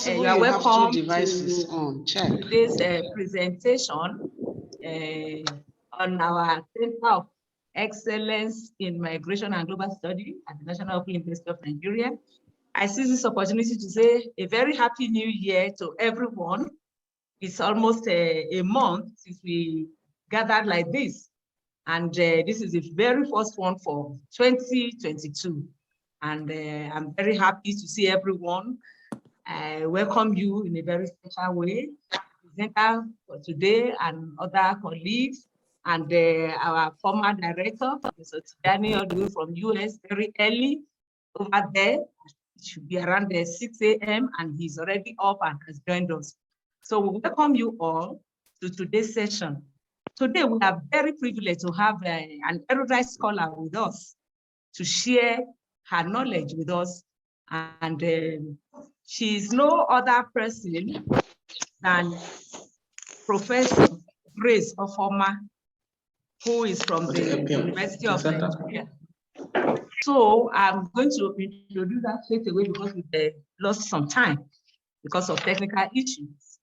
You are welcome to today's presentation on our Center of Excellence in Migration and Global Studies at the National Open University of Nigeria. I see this opportunity to say a very happy new year to everyone. It's almost a month since we gathered like this. And this is the very first one for 2022. And I'm very happy to see everyone. I welcome you in a very special way. Presenter for today and other colleagues and our former director, Professor Tidani, all the way from US, very early over there. It should be around 6 a.m. and he's already up and has joined us. So we welcome you all to today's session. Today we are very privileged to have an erudite scholar with us to share her knowledge with us. And she is no other person than Professor Grace Ophelmer, who is from the University of Nigeria. So I'm going to introduce her straight away because we lost some time because of technical issues.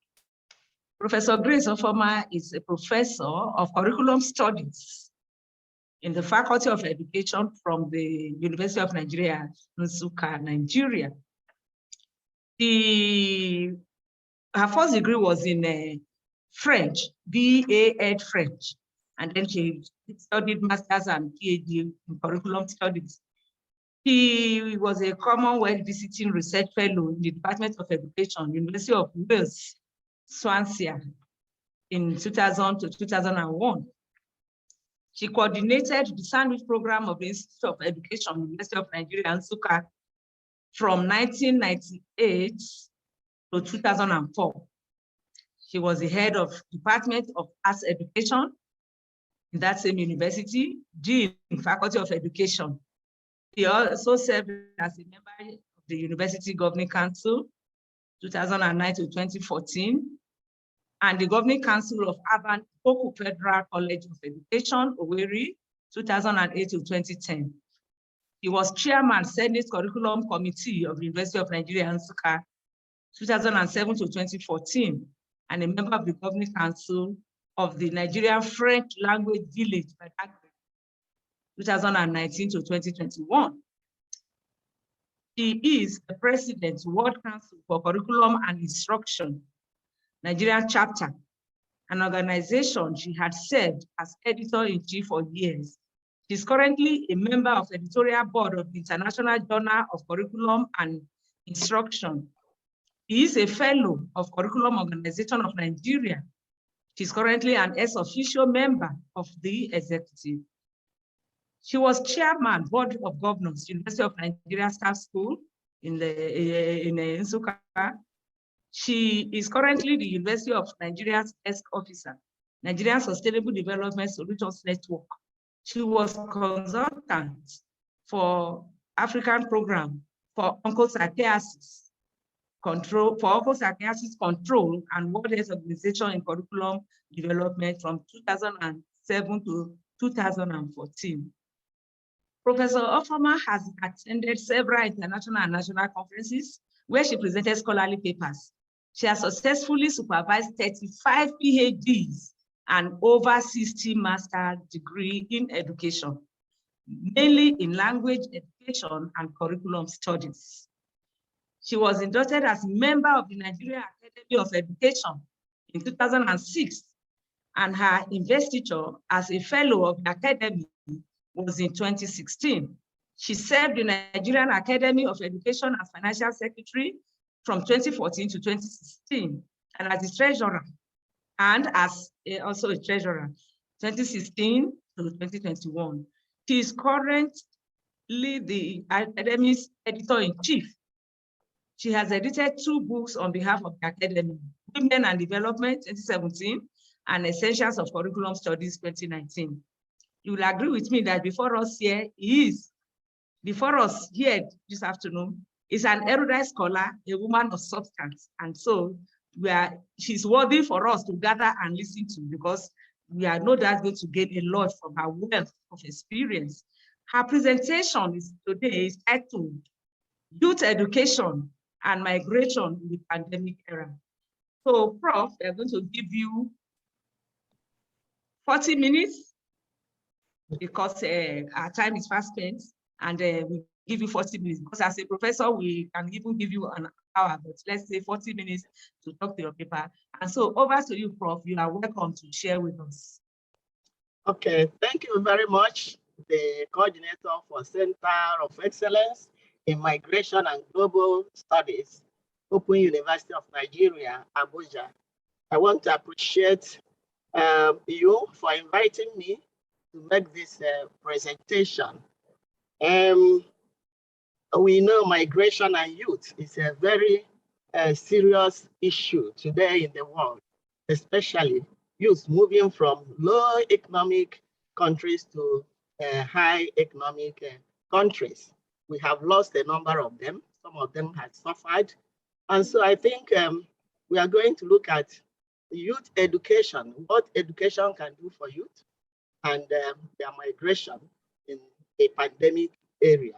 Professor Grace Ophelmer is a professor of curriculum studies in the Faculty of Education from the University of Nigeria, Nsukka, Nigeria. Her first degree was in French, BA Ed French, and then she studied Masters and PhD in curriculum studies. She was a Commonwealth Visiting Research Fellow in the Department of Education, University of Wales, Swansea, in 2000 to 2001. She coordinated the sandwich program of the Institute of Education, University of Nigeria, Nsukka, from 1998 to 2004. She was the head of Department of Arts Education in that same university, Dean in Faculty of Education. She also served as a member of the University Governing Council, 2009 to 2014, and the Governing Council of Urban Ikoku Federal College of Education, Owerri, 2008 to 2010. He was Chairman, Senate Curriculum Committee of the University of Nigeria, Nsukka, 2007 to 2014, and a member of the Governing Council of the Nigerian French Language Village, 2019 to 2021. He is the President, World Council for Curriculum and Instruction, Nigerian chapter, an organization she had served as editor-in-chief for years. She's currently a member of the editorial board of the International Journal of Curriculum and Instruction. He is a fellow of Curriculum Organization of Nigeria. She's currently an ex officio member of the executive. She was chairman, Board of Governors, University of Nigeria Staff School in Nsukka. She is currently the University of Nigeria's desk officer, Nigerian Sustainable Development Solutions Network. She was consultant for African program for onchocerciasis control, control and World Health Organization in curriculum development from 2007 to 2014. Professor Ophelmer has attended several international and national conferences where she presented scholarly papers. She has successfully supervised 35 PhDs and over 60 master's degrees in education, mainly in language education and curriculum studies. She was inducted as member of the Nigerian Academy of Education in 2006, and her investiture as a fellow of the Academy was in 2016. She served the Nigerian Academy of Education as Financial Secretary from 2014 to 2016, and as the treasurer, and as also a treasurer, 2016 to 2021. She is currently the Academy's editor-in-chief. She has edited 2 books on behalf of the Academy, Women and Development, 2017, and Essentials of Curriculum Studies, 2019. You will agree with me that before us here this afternoon, is an erudite scholar, a woman of substance. And so she's worthy for us to gather and listen to, because we are no doubt going to gain a lot from her wealth of experience. Her presentation today is titled Youth Education and migration in the pandemic era. So, Prof, we are going to give you 40 minutes because our time is fast spent, and we give you 40 minutes because as a professor, we can even give you an hour, but let's say 40 minutes to talk to your paper. And so over to you, Prof. You are welcome to share with us. Okay, thank you very much, the coordinator for Center of Excellence in Migration and Global Studies, Open University of Nigeria, Abuja. I want to appreciate you for inviting me to make this presentation. We know migration and youth is a very serious issue today in the world, especially youth moving from low economic countries to high economic countries. We have lost a number of them. Some of them have suffered. And so I think we are going to look at youth education, what education can do for youth, and their migration in a pandemic area.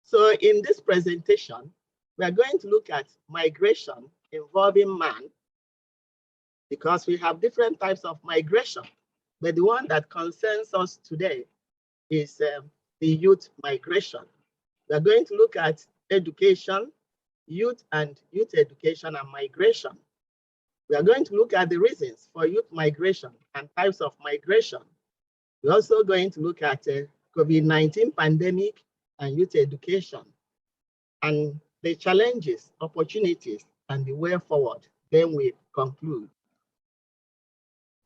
So in this presentation, we are going to look at migration involving man, because we have different types of migration, but the one that concerns us today is the youth migration. We are going to look at education, youth education and migration. We are going to look at the reasons for youth migration and types of migration. We're also going to look at COVID-19 pandemic and youth education, and the challenges, opportunities, and the way forward. Then we conclude.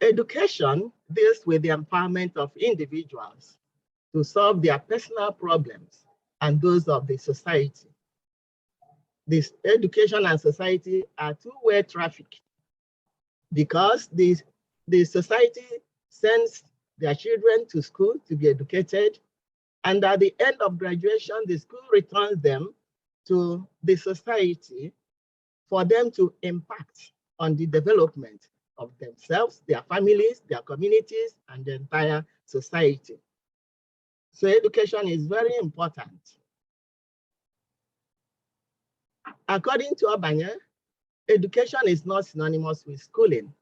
Education deals with the empowerment of individuals to solve their personal problems and those of the society. This education and society are two-way traffic, because the society sends their children to school to be educated, and at the end of graduation, the school returns them to the society for them to impact on the development of themselves, their families, their communities, and the entire society. So education is very important. According to Obanya, education is not synonymous with schooling.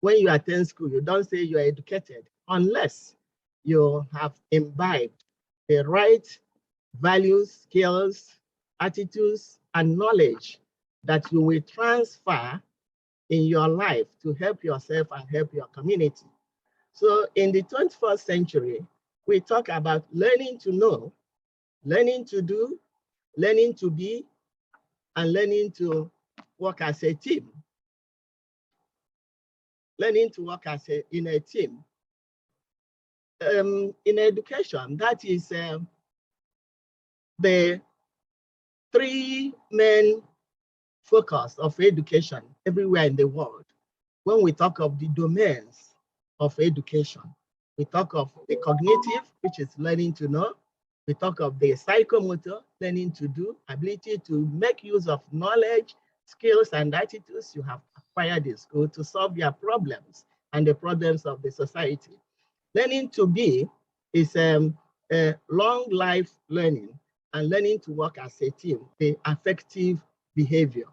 When you attend school, you don't say you are educated unless you have imbibed the right values, skills, attitudes, and knowledge that you will transfer in your life to help yourself and help your community. So in the 21st century, we talk about learning to know, learning to do, learning to be, and learning to work as a team. Learning to work as in a team. In education, that is the three main focus of education everywhere in the world. When we talk of the domains of education, we talk of the cognitive, which is learning to know. We talk of the psychomotor, learning to do, ability to make use of knowledge, skills, and attitudes you have acquired in school to solve your problems and the problems of the society. Learning to be is a long life learning, and learning to work as a team, the affective behavior.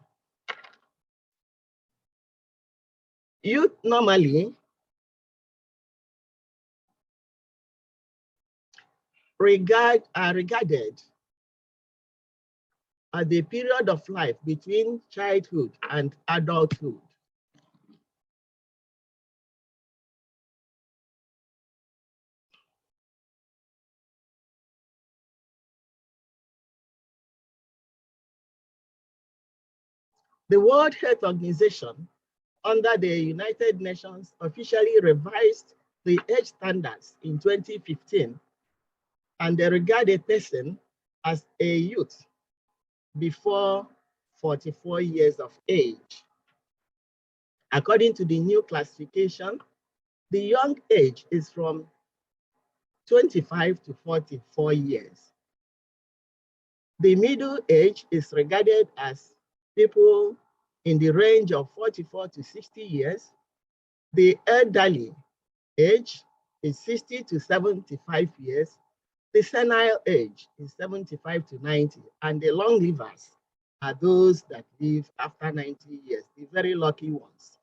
Youth normally are regarded as the period of life between childhood and adulthood. The World Health Organization, under the United Nations, officially revised the age standards in 2015, and they regard a person as a youth before 44 years of age. According to the new classification, the young age is from 25 to 44 years. The middle age is regarded as people in the range of 44 to 60 years. The elderly age is 60 to 75 years. The senile age is 75 to 90, and the long livers are those that live after 90 years, the very lucky ones.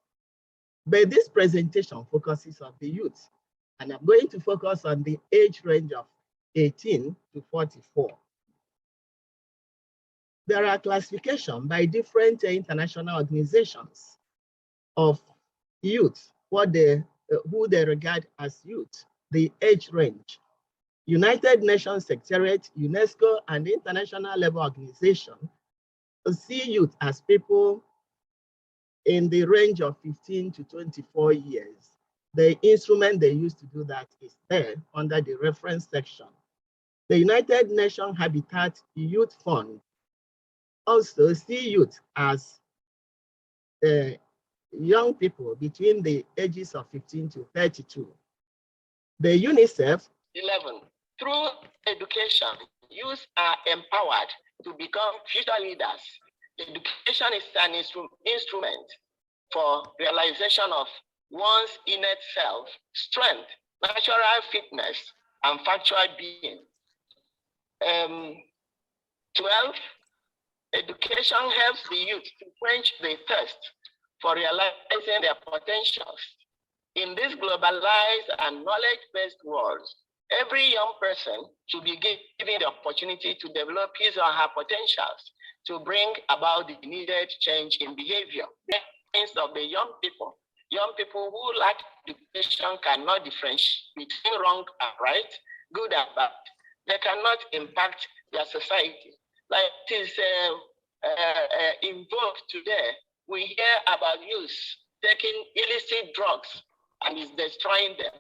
But this presentation focuses on the youth, and I'm going to focus on the age range of 18 to 44. There are classifications by different international organizations of youth, who they regard as youth, the age range. United Nations Secretariat, UNESCO, and the international level organization see youth as people in the range of 15 to 24 years. The instrument they use to do that is there under the reference section. The United Nations Habitat Youth Fund also see youth as young people between the ages of 15 to 32. The UNICEF 11. Through education, youth are empowered to become future leaders. Education is an instrument for realization of one's innate self, strength, natural fitness, and factual being. 12. Education helps the youth to quench the thirst for realizing their potentials. In this globalized and knowledge-based world, every young person should be given the opportunity to develop his or her potentials to bring about the needed change in behavior. Instead of the young people who lack education cannot differentiate between wrong and right, good and bad. They cannot impact their society. Like it is in vogue today, we hear about youth taking illicit drugs and is destroying them.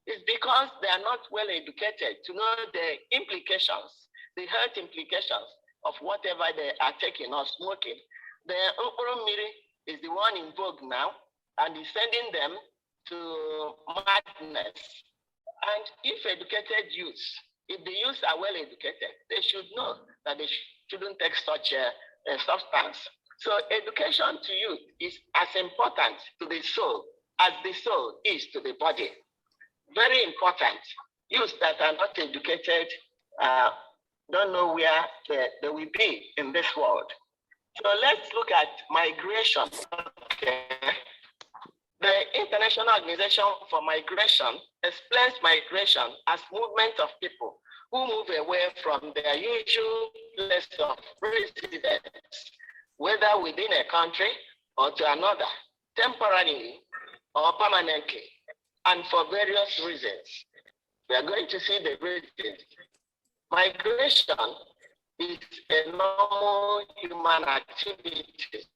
It's because they are not well educated to know the implications, the health implications of whatever they are taking or smoking. The Oporomiri is the one in vogue now and is sending them to madness. And if educated youths, if the youths are well educated, they should know that they shouldn't take such a substance. So education to youth is as important to the soul as the soul is to the body. Very important. Youth that are not educated don't know where they will be in this world. So let's look at migration. Okay. The International Organization for Migration explains migration as movement of people who move away from their usual place of residence, whether within a country or to another, temporarily or permanently, and for various reasons. We are going to see the reasons. Migration is a normal human activity.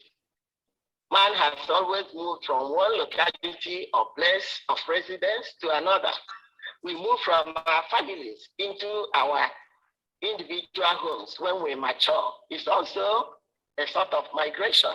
Man has always moved from one locality or place of residence to another. We move from our families into our individual homes when we mature. It's also a sort of migration.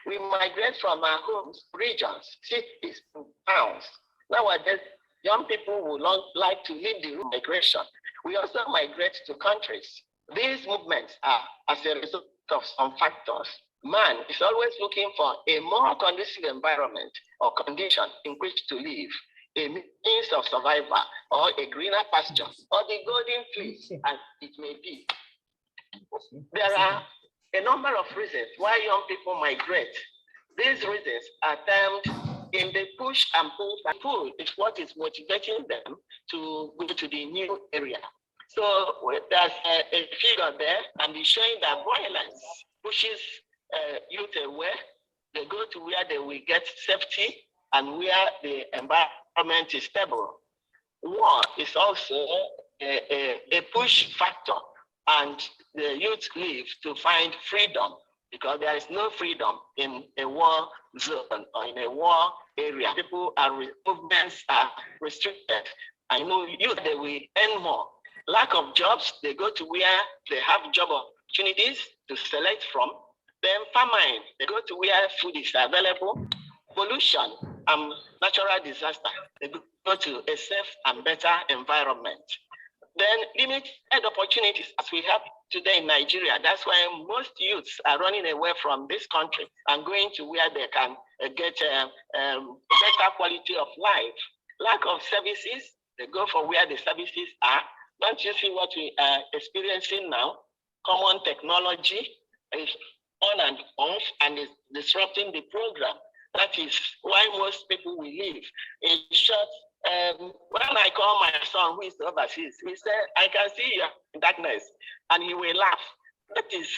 We migrate from our homes, regions, cities, towns. Nowadays, young people would like to leave the migration. We also migrate to countries. These movements are as a result of some factors. Man is always looking for a more conducive environment or condition in which to live, a means of survival, or a greener pasture, or the golden fleece, as it may be. There are a number of reasons why young people migrate. These reasons are termed in the push and pull. And pull is what is motivating them to go to the new area. So there's a figure there, and it's showing that violence pushes youth away. They go to where they will get safety and where the environment is stable. War is also a push factor, and the youth leave to find freedom, because there is no freedom in a war zone or in a war area. Movements are restricted. I know youth, they will earn more. Lack of jobs, they go to where they have job opportunities to select from. Then famine, they go to where food is available. Pollution and natural disaster, they go to a safe and better environment. Then limited opportunities, as we have today in Nigeria. That's why most youths are running away from this country and going to where they can get better quality of life. Lack of services, They go for where the services are. Don't you see what we are experiencing now? Common technology is on and off and is disrupting the program. That is why most people will leave. In short, when I call my son who is overseas, he said, I can see you in darkness, and he will laugh. That is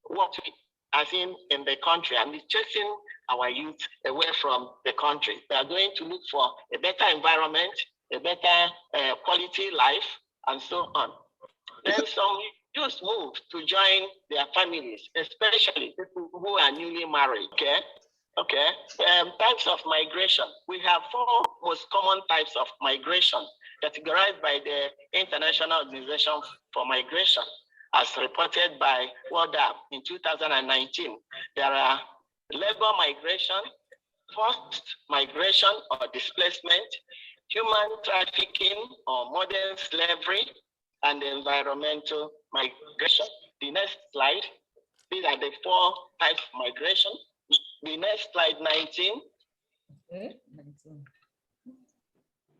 what we are seeing in the country, and it's chasing our youth away from the country. They are going to look for a better environment, a better quality life, and so on. Then some youth move to join their families, especially people who are newly married. Okay. Types of migration. We have 4 most common types of migration categorized by the International Organization for Migration, as reported by WODAP in 2019. There are labor migration, forced migration or displacement, human trafficking or modern slavery, and environmental migration. The next slide. These are the 4 types of migration. The next slide, 19. Okay, 19.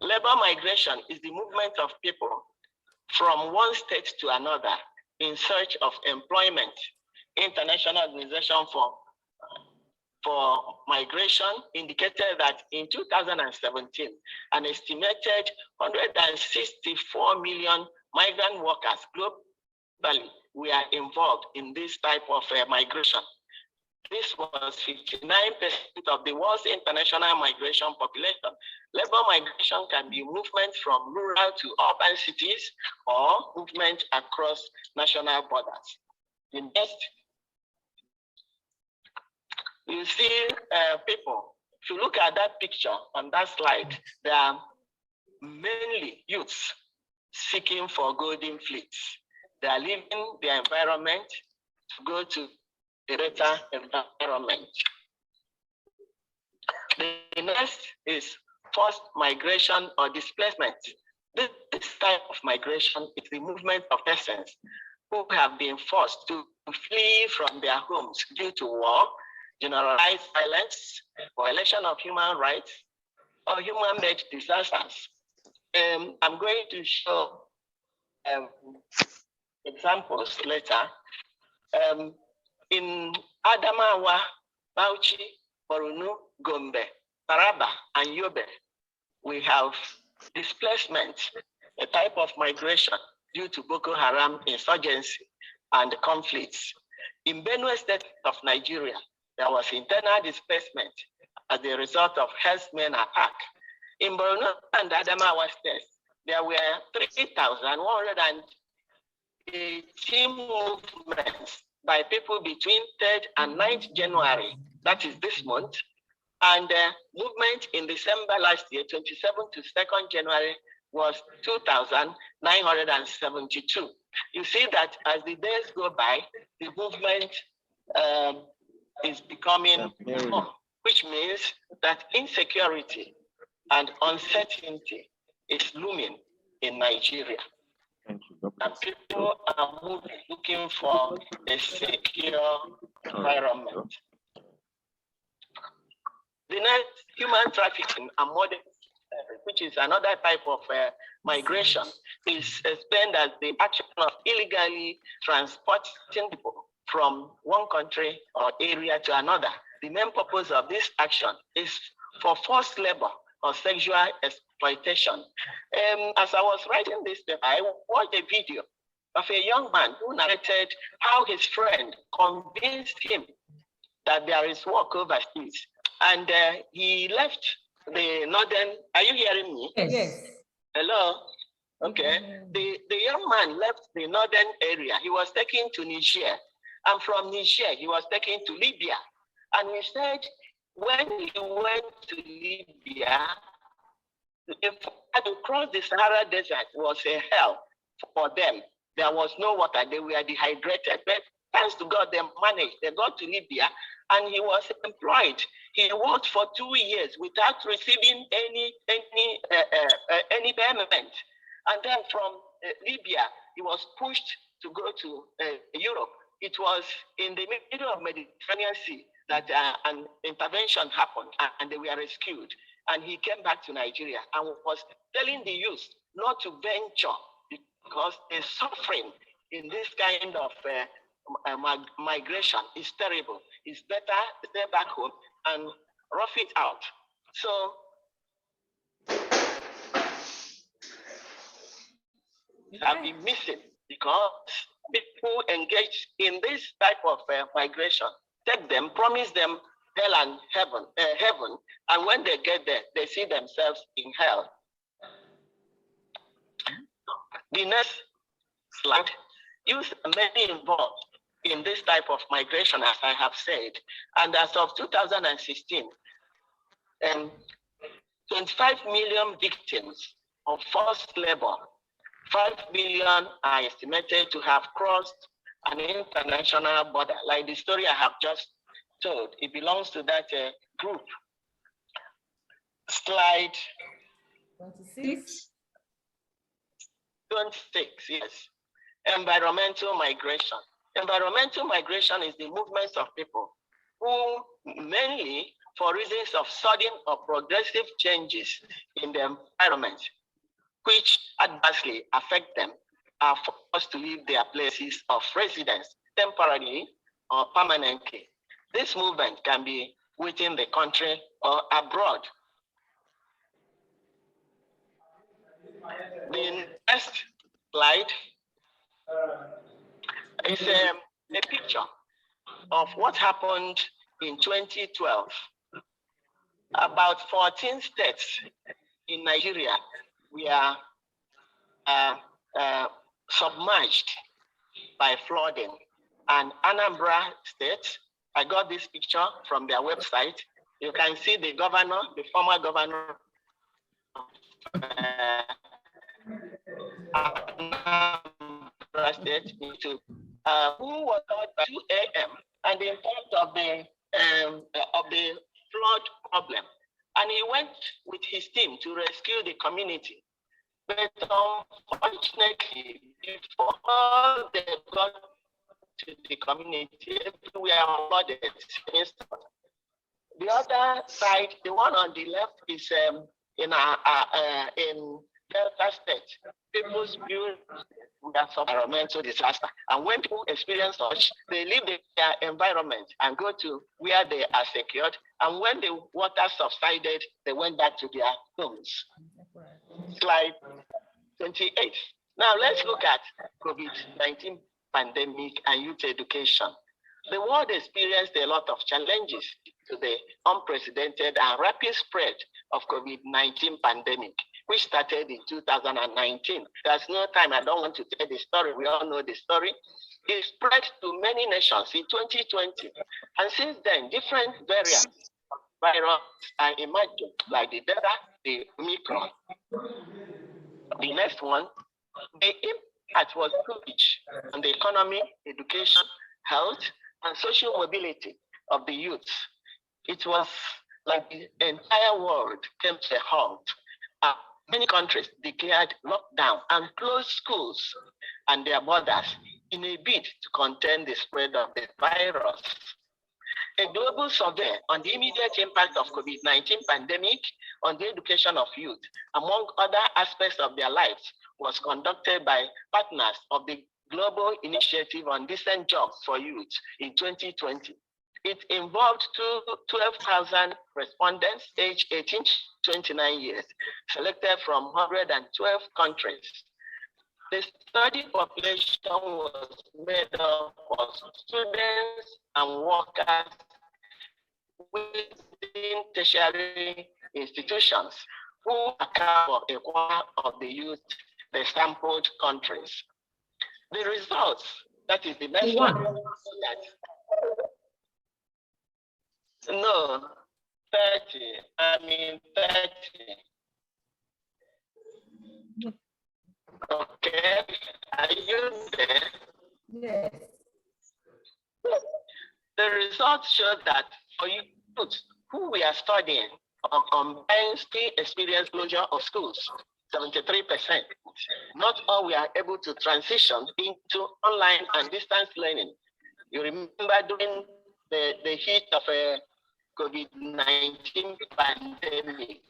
Labor migration is the movement of people from one state to another in search of employment. International Organization for Migration indicated that in 2017, an estimated 164 million migrant workers globally were involved in this type of migration. This was 59% of the world's international migration population. Labor migration can be movement from rural to urban cities or movement across national borders. The next, you see people. If you look at that picture on that slide, they are mainly youths seeking for golden fleets. They are leaving their environment to go to a better environment. The next is forced migration or displacement. This type of migration is the movement of persons who have been forced to flee from their homes due to war, generalized violence, violation of human rights, or human-made disasters. I'm going to show examples later. In Adamawa, Bauchi, Borno, Gombe, Taraba, and Yobe, we have displacement, a type of migration due to Boko Haram insurgency and conflicts. In Benue State of Nigeria, there was internal displacement as a result of herdsmen attack. In Borno and Adamawa states, there were 3,118 movements by people between 3rd and 9th January, that is this month, and movement in December last year, 27th to 2nd January, was 2,972. You see that as the days go by, the movement is becoming more, which means that insecurity and uncertainty is looming in Nigeria. And people are looking for a secure environment. The next, human trafficking and modern, which is another type of migration, is explained as the action of illegally transporting people from one country or area to another. The main purpose of this action is for forced labor or sexual exploitation. As I was writing this paper, I watched a video of a young man who narrated how his friend convinced him that there is work overseas. And he left the northern, are you hearing me? Yes. Hello? Okay. The young man left the northern area. He was taken to Niger. And from Niger, he was taken to Libya. And he said, when he went to Libya, to cross the Sahara Desert was a hell for them. There was no water. They were dehydrated. But thanks to God, they managed. They got to Libya, and he was employed. He worked for 2 years without receiving any payment. And then from Libya, he was pushed to go to Europe. It was in the middle of Mediterranean Sea that an intervention happened, and they were rescued. and he came back to Nigeria and was telling the youth not to venture because the suffering in this kind of migration is terrible. It's better stay back home and rough it out. So have been missing because people engage in this type of migration, take them, promise them hell and heaven, and when they get there, they see themselves in hell. The next slide, youth are many involved in this type of migration, as I have said, and as of 2016, 25 million victims of forced labor, 5 million are estimated to have crossed an international border. Like the story I have just told, it belongs to that group. Slide 26. 26, yes. Environmental migration. Environmental migration is the movements of people who mainly for reasons of sudden or progressive changes in the environment, which adversely affect them, are forced to leave their places of residence temporarily or permanently. This movement can be within the country or abroad. The next slide is a picture of what happened in 2012. About 14 states in Nigeria were submerged by flooding. And Anambra State, I got this picture from their website. You can see the governor, the former governor, Anambra State, who was out by 2 a.m. and informed of the flood problem. And he went with his team to rescue the community. But unfortunately, before they got to the community, we are flooded. The other side, the one on the left, is in Delta State. People build that's environmental disaster. And when people experience such, they leave their environment and go to where they are secured. And when the water subsided, they went back to their homes. Slide 28. Now let's look at COVID-19 pandemic and youth education. The world experienced a lot of challenges to the unprecedented and rapid spread of COVID-19 pandemic, which started in 2019. There's no time, I don't want to tell the story, we all know the story. It spread to many nations in 2020. And since then, different variants of virus are emerging, like the Delta, the Omicron. The next one, the impact was huge on the economy, education, health, and social mobility of the youth. It was like the entire world came to a halt. Many countries declared lockdown and closed schools and their borders in a bid to contain the spread of the virus. A global survey on the immediate impact of COVID-19 pandemic on the education of youth, among other aspects of their lives, was conducted by partners of the Global Initiative on Decent Jobs for Youth in 2020. It involved 12,000 respondents aged 18 to 29 years, selected from 112 countries. The study population was made up of students and workers within tertiary institutions who account for a quarter of the youth in the sampled countries. The results, that is the next one. No, 30, I mean 30. Okay, are you there? Yes. The results show that for youth who we are studying on combined experience closure of schools, 73%. Not all we are able to transition into online and distance learning. You remember during the heat of COVID-19 pandemic,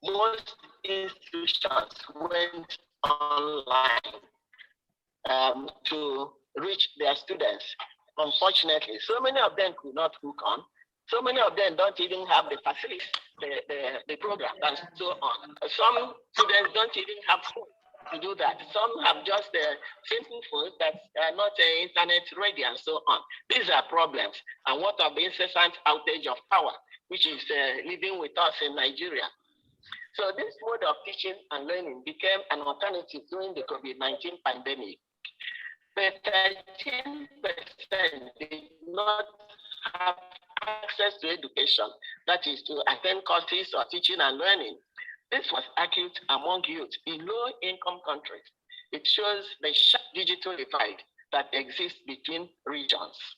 most institutions went online to reach their students. Unfortunately, so many of them could not hook on. So many of them don't even have the facilities, the program, and so on. Some students don't even have phone to do that. Some have just simple phones that are not internet ready and so on. These are problems. And what of the incessant outage of power, which is living with us in Nigeria? So this mode of teaching and learning became an alternative during the COVID-19 pandemic. But 13% did not have access to education, that is to attend courses or teaching and learning. This was acute among youth in low-income countries. It shows the sharp digital divide that exists between regions.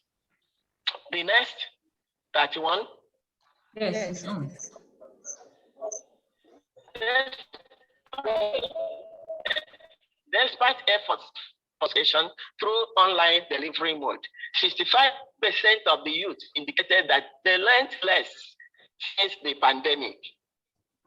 The next, 31. Yes. Despite efforts through online delivery mode, 65% of the youth indicated that they learned less since the pandemic.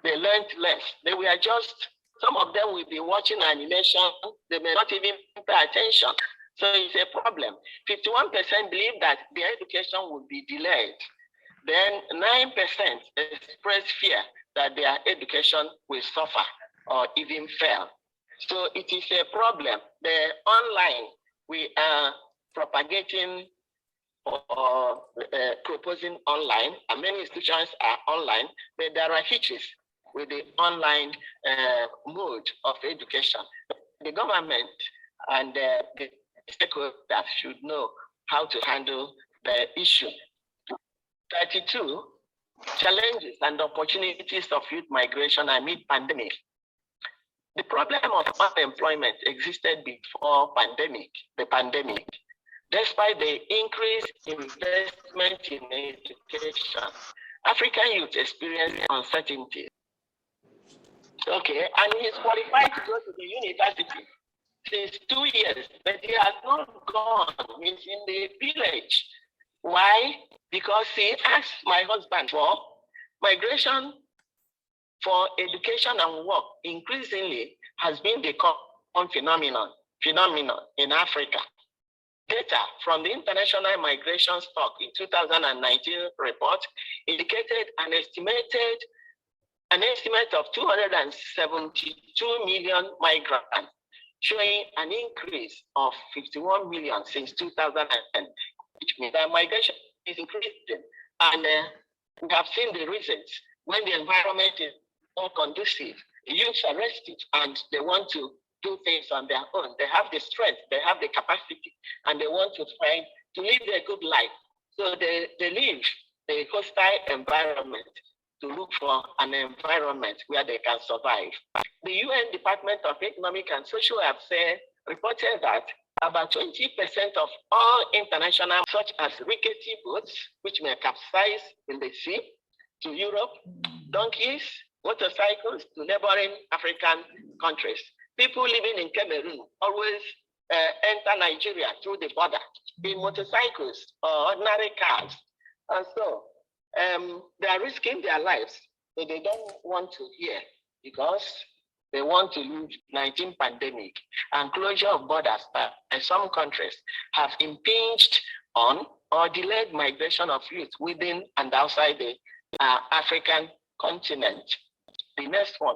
They learned less. They were just, some of them will be watching animation, they may not even pay attention. So it's a problem. 51% believe that their education will be delayed. Then 9% express fear that their education will suffer or even fail. So it is a problem. The online, we are propagating or proposing online, and many institutions are online, but there are hitches with the online mode of education. The government and the stakeholders should know how to handle the issue. 32, challenges and opportunities of youth migration amid pandemic. The problem of unemployment existed before the pandemic. Despite the increased investment in education, African youth experience uncertainty. Okay, and he's qualified to go to the university since 2 years, but he has not gone. He's in the village. Why? Because he asked my husband for migration for education and work increasingly has been the common phenomenon in Africa. Data from the International Migration Stock in 2019 report indicated an estimate of 272 million migrants, showing an increase of 51 million since 2010, which means that migration is increasing. And we have seen the reasons. When the environment is unconducive, youths are restive and they want to do things on their own. They have the strength, they have the capacity, and they want to live a good life. So they leave the hostile environment to look for an environment where they can survive. The UN Department of Economic and Social Affairs reported that about 20% of all international, such as rickety boats, which may capsize in the sea, to Europe, donkeys, motorcycles to neighboring African countries. People living in Cameroon always enter Nigeria through the border in motorcycles or ordinary cars. And so they are risking their lives, but they don't want to hear because they want to leave 19 pandemic, and closure of borders in some countries have impinged on or delayed migration of youth within and outside the African continent. The next one,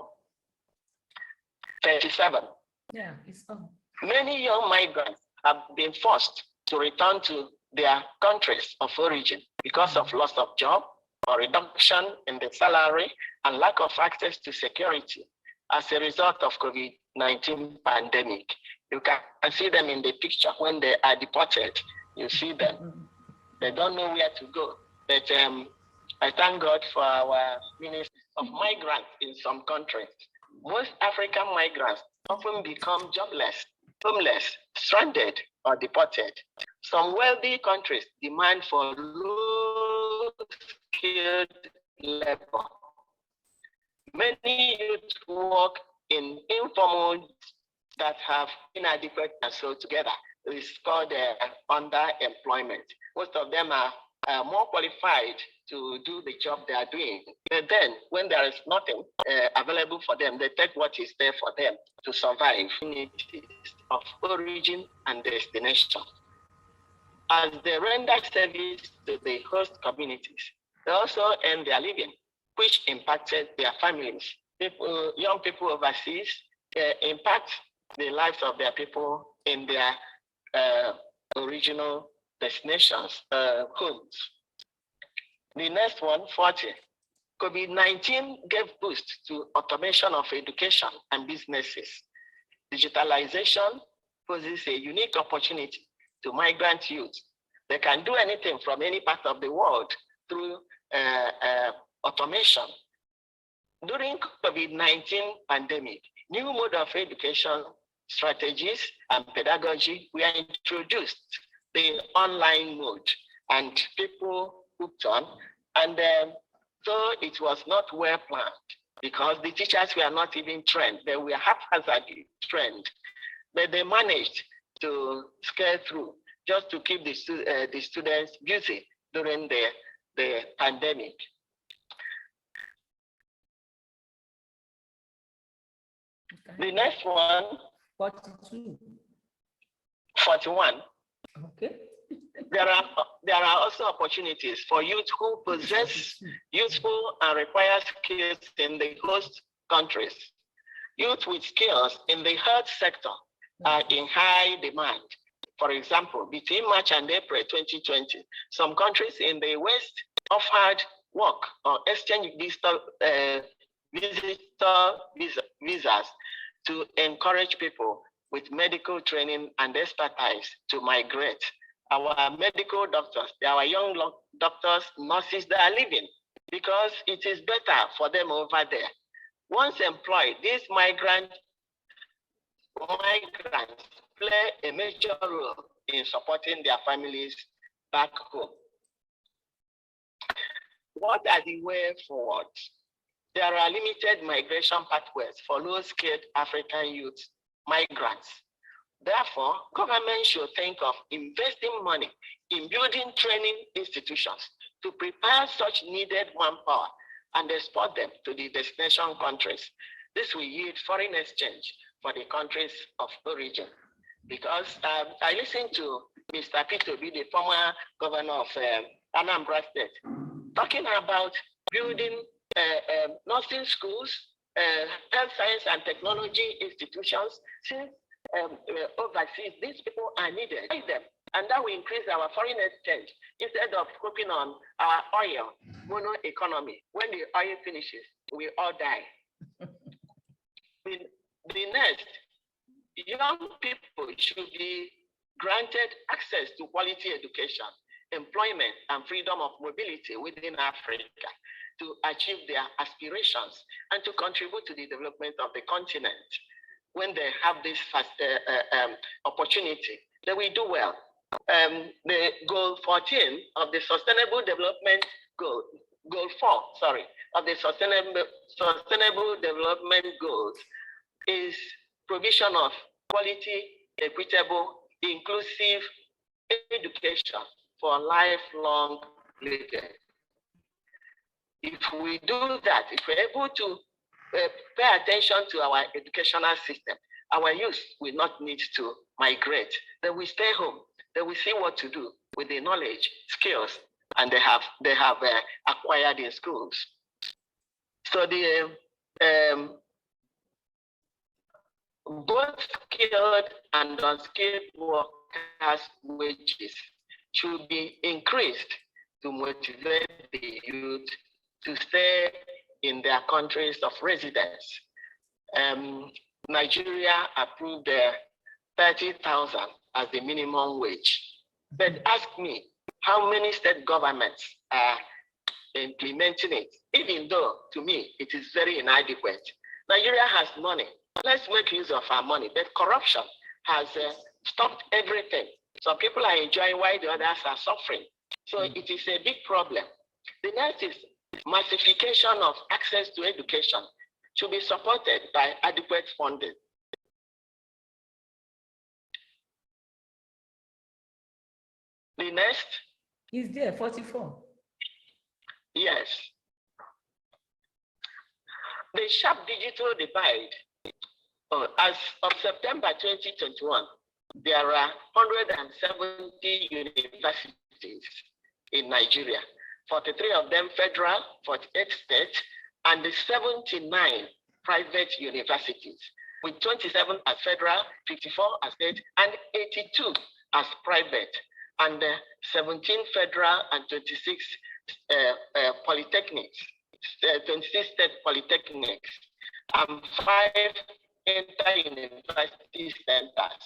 37. Yeah, it's on. Many young migrants have been forced to return to their countries of origin because of loss of job or reduction in the salary and lack of access to security as a result of COVID-19 pandemic. You can see them in the picture when they are deported. You see them. They don't know where to go. But I thank God for our Ministry of Migrants in some countries. Most African migrants often become jobless, homeless, stranded, or deported. Some wealthy countries demand for low-skilled labor. Many youth work in informal that have inadequate, and so together it's called underemployment. Most of them are more qualified to do the job they are doing. But then when there is nothing available for them, they take what is there for them to survive. Communities of origin and destination. As they render service to the host communities, they also earn their living, which impacted their families. Young people overseas impact the lives of their people in their original destinations, homes. The next one, 40. COVID-19 gave boost to automation of education and businesses. Digitalization poses a unique opportunity to migrant youth. They can do anything from any part of the world through automation. During COVID-19 pandemic, new mode of education strategies and pedagogy were introduced, the online mode, and people hooked on. And so it was not well planned because the teachers were not even trained. They were haphazardly trained, but they managed to scale through just to keep the students busy during the pandemic. Okay. The next one, 42. 41. Okay. There are also opportunities for youth who possess useful and required skills in the host countries. Youth with skills in the health sector are in high demand. For example, between March and April 2020, some countries in the West offered work or exchange visitor visas to encourage people with medical training and expertise to migrate. Our medical doctors, our young doctors, nurses, they are leaving because it is better for them over there. Once employed, these migrants play a major role in supporting their families back home. What are the way forward? There are limited migration pathways for low-skilled African youth migrants. Therefore, government should think of investing money in building training institutions to prepare such needed manpower and export them to the destination countries. This will yield foreign exchange for the countries of origin. Because I listened to Mr. P2B, the former governor of Anambra State, talking about building nursing schools, health science and technology institutions. Since overseas, these people are needed, and that will increase our foreign exchange instead of focusing on our oil mono economy. When the oil finishes, we all die. The next, young people should be granted access to quality education, employment, and freedom of mobility within Africa to achieve their aspirations and to contribute to the development of the continent. When they have this opportunity, they will do well. The goal 14 of the Sustainable Development Goal, goal 4, sorry, of the Sustainable Development Goals is provision of quality, equitable, inclusive education for lifelong living. If we do that, if we're able to pay attention to our educational system, our youth will not need to migrate. They will stay home. They will see what to do with the knowledge, skills, and they have acquired in schools. So the both skilled and unskilled workers' wages should be increased to motivate the youth to stay in their countries of residence. Nigeria approved 30,000 as the minimum wage. But ask me, how many state governments are implementing it? Even though, to me, it is very inadequate. Nigeria has money. Let's make use of our money. But corruption has stopped everything. Some people are enjoying while the others are suffering. So it is a big problem. The next is massification of access to education should be supported by adequate funding. The next, Is there 44? Yes. The sharp digital divide. As of September 2021, there are 170 universities in Nigeria, 43 of them federal, 48 states, and 79 private universities, with 27 as federal, 54 as state, and 82 as private, and 17 federal and 26 polytechnics, 26 state polytechnics, and 5 inter-university centers.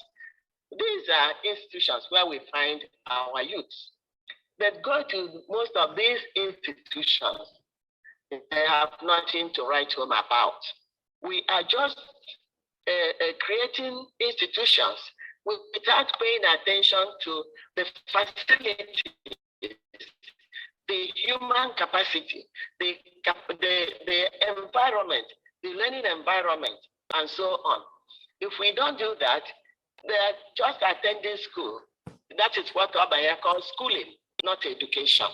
These are institutions where we find our youth. But go to most of these institutions, they have nothing to write home about. We are just creating institutions without paying attention to the facilities, the human capacity, the environment, the learning environment, and so on. If we don't do that, they are just attending school. That is what Obaya calls schooling, not education.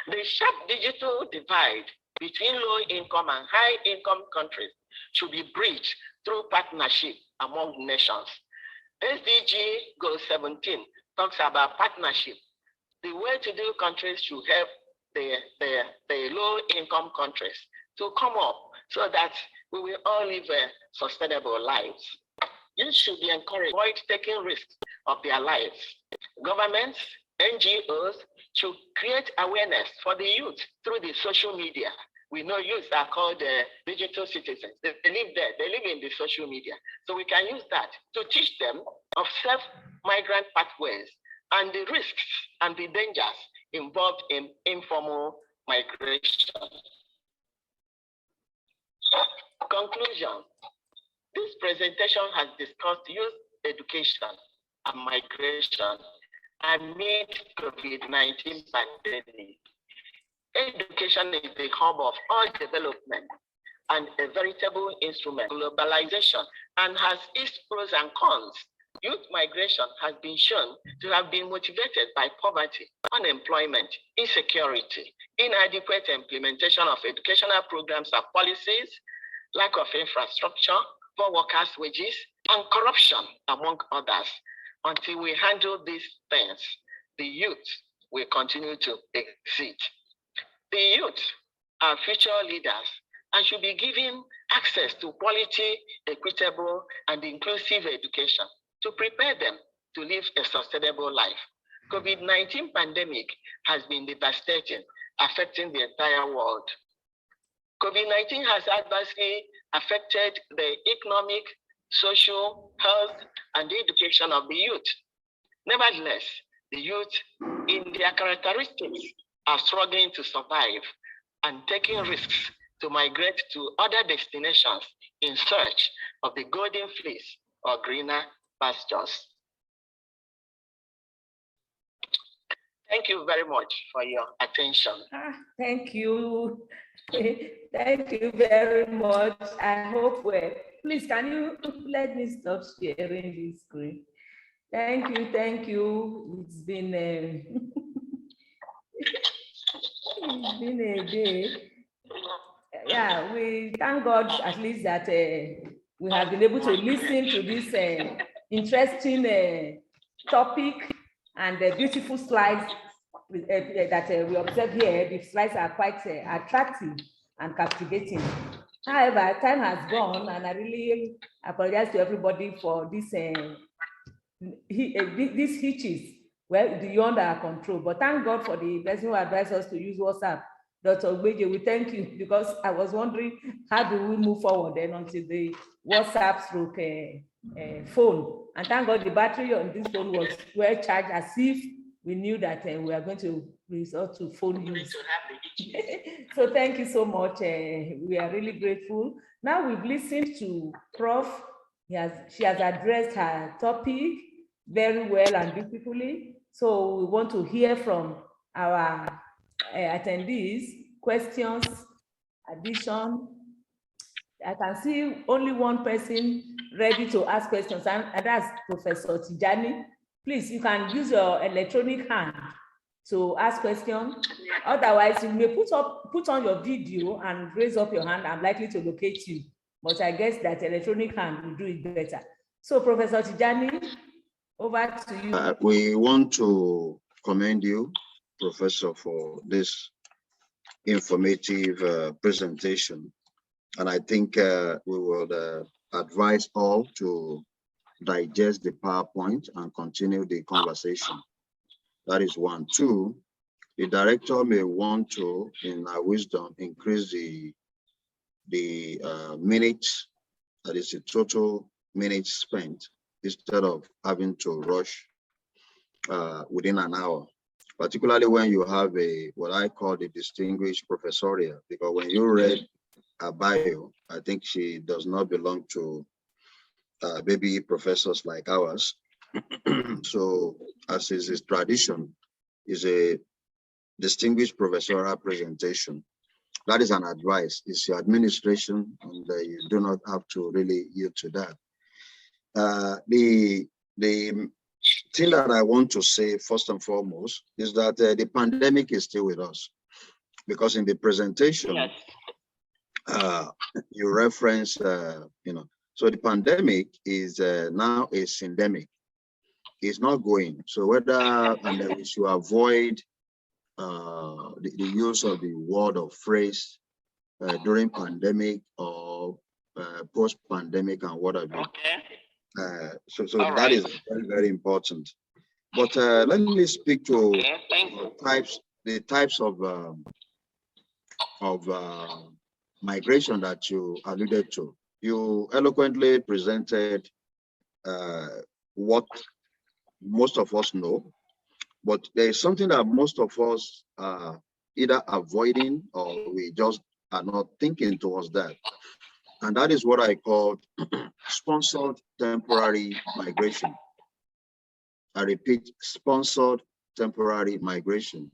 The sharp digital divide between low-income and high-income countries should be bridged through partnership among nations. SDG Goal 17 talks about partnership. The well-to-do countries should help the low-income countries to come up so that we will all live sustainable lives. Youth should be encouraged to avoid taking risks of their lives. Governments, NGOs should create awareness for the youth through the social media. We know youth are called digital citizens. They live there, they live in the social media. So we can use that to teach them of self-migrant pathways and the risks and the dangers involved in informal migration. Conclusion. This presentation has discussed youth education and migration amid COVID-19 pandemic. Education is the hub of all development and a veritable instrument of globalization and has its pros and cons. Youth migration has been shown to have been motivated by poverty, unemployment, insecurity, inadequate implementation of educational programs and policies, lack of infrastructure, poor workers' wages, and corruption, among others. Until we handle these things, the youth will continue to exist. The youth are future leaders and should be given access to quality, equitable, and inclusive education to prepare them to live a sustainable life. COVID-19 pandemic has been devastating, affecting the entire world. COVID-19 has adversely affected the economic, social, health, and the education of the youth. Nevertheless, the youth, in their characteristics, are struggling to survive and taking risks to migrate to other destinations in search of the golden fleece or greener pastures. Thank you very much for your attention. Thank you. Thank you very much. I hope please, can you let me stop sharing this screen? Thank you, thank you. It's been it's been a day. Yeah, we thank God at least that we have been able to listen to this interesting topic and the beautiful slides that we observe here. The slides are quite attractive and captivating. However, time has gone, and I really apologize to everybody for this these hitches well beyond our control. But thank God for the person who advised us to use WhatsApp. Dr. Ogbeje, we thank you, because I was wondering how do we move forward then until the WhatsApp stroke phone. And thank God the battery on this phone was well charged, as if we knew that we are going to resort to phone use. So thank you so much. We are really grateful. Now we've listened to Prof. She has addressed her topic very well and beautifully. So we want to hear from our attendees, questions, addition. I can see only one person ready to ask questions, and that's Professor Tijani. Please, you can use your electronic hand to ask questions. Otherwise, you may put on your video and raise up your hand. I'm likely to locate you, but I guess that electronic hand will do it better. So, Professor Tijani, over to you. We want to commend you, Professor, for this informative presentation. And I think we will advise all to digest the PowerPoint and continue the conversation. That is one. Two, the director may want to, in our wisdom, increase the minutes, that is the total minutes spent, instead of having to rush within an hour, particularly when you have what I call the distinguished professorial, because when you read her bio, I think she does not belong to baby professors like ours. So, as is his tradition, is a distinguished professorial presentation. That is an advice. It's your administration, and you do not have to really yield to that. The thing that I want to say first and foremost is that the pandemic is still with us, because in the presentation, you reference, so the pandemic is now a syndemic. It's not going. So whether, and we should avoid the use of the word or phrase during pandemic or post-pandemic and what have you. Okay. So that is very, very important. But let me speak to the types of migration that you alluded to. You eloquently presented what most of us know, but there is something that most of us are either avoiding or we just are not thinking towards that. And that is what I call sponsored temporary migration. I repeat, sponsored temporary migration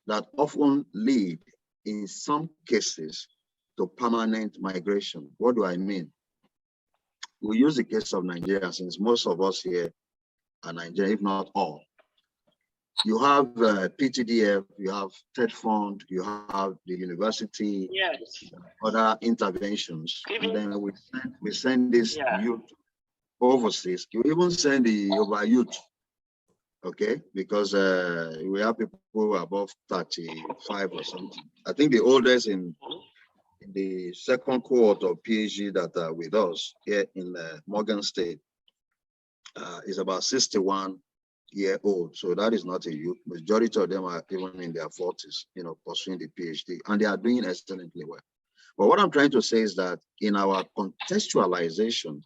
that often lead in some cases to permanent migration. What do I mean? We use the case of Nigeria, since most of us here are Nigerian, if not all. You have PTDF, you have TED Fund, you have the university, other interventions, and then we send this youth overseas. You even send the over youth, okay? Because we have people above 35 or something. I think the oldest in the second cohort of PhD that are with us here in Morgan State is about 61-year-old. So that is not a youth. Majority of them are even in their 40s, pursuing the PhD, and they are doing excellently well. But what I'm trying to say is that in our contextualization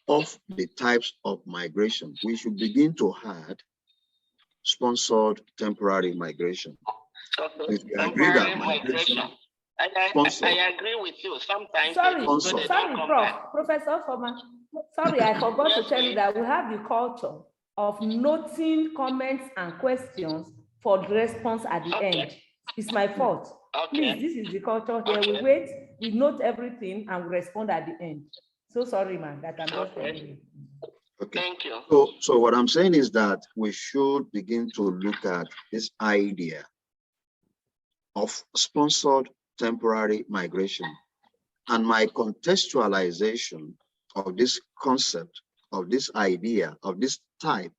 of the types of migration, we should begin to add sponsored temporary migration. If we agree that migration, I agree with you. Sometimes sorry, Professor Ophelmer. Sorry, I forgot to tell you that we have the culture of noting comments and questions for the response at the end. It's my fault. Please, this is the culture here. We wait, we note everything, and we respond at the end. So sorry, man, that I'm just telling you. Okay. Thank you. So what I'm saying is that we should begin to look at this idea of sponsored temporary migration, and my contextualization of this concept, of this idea, of this type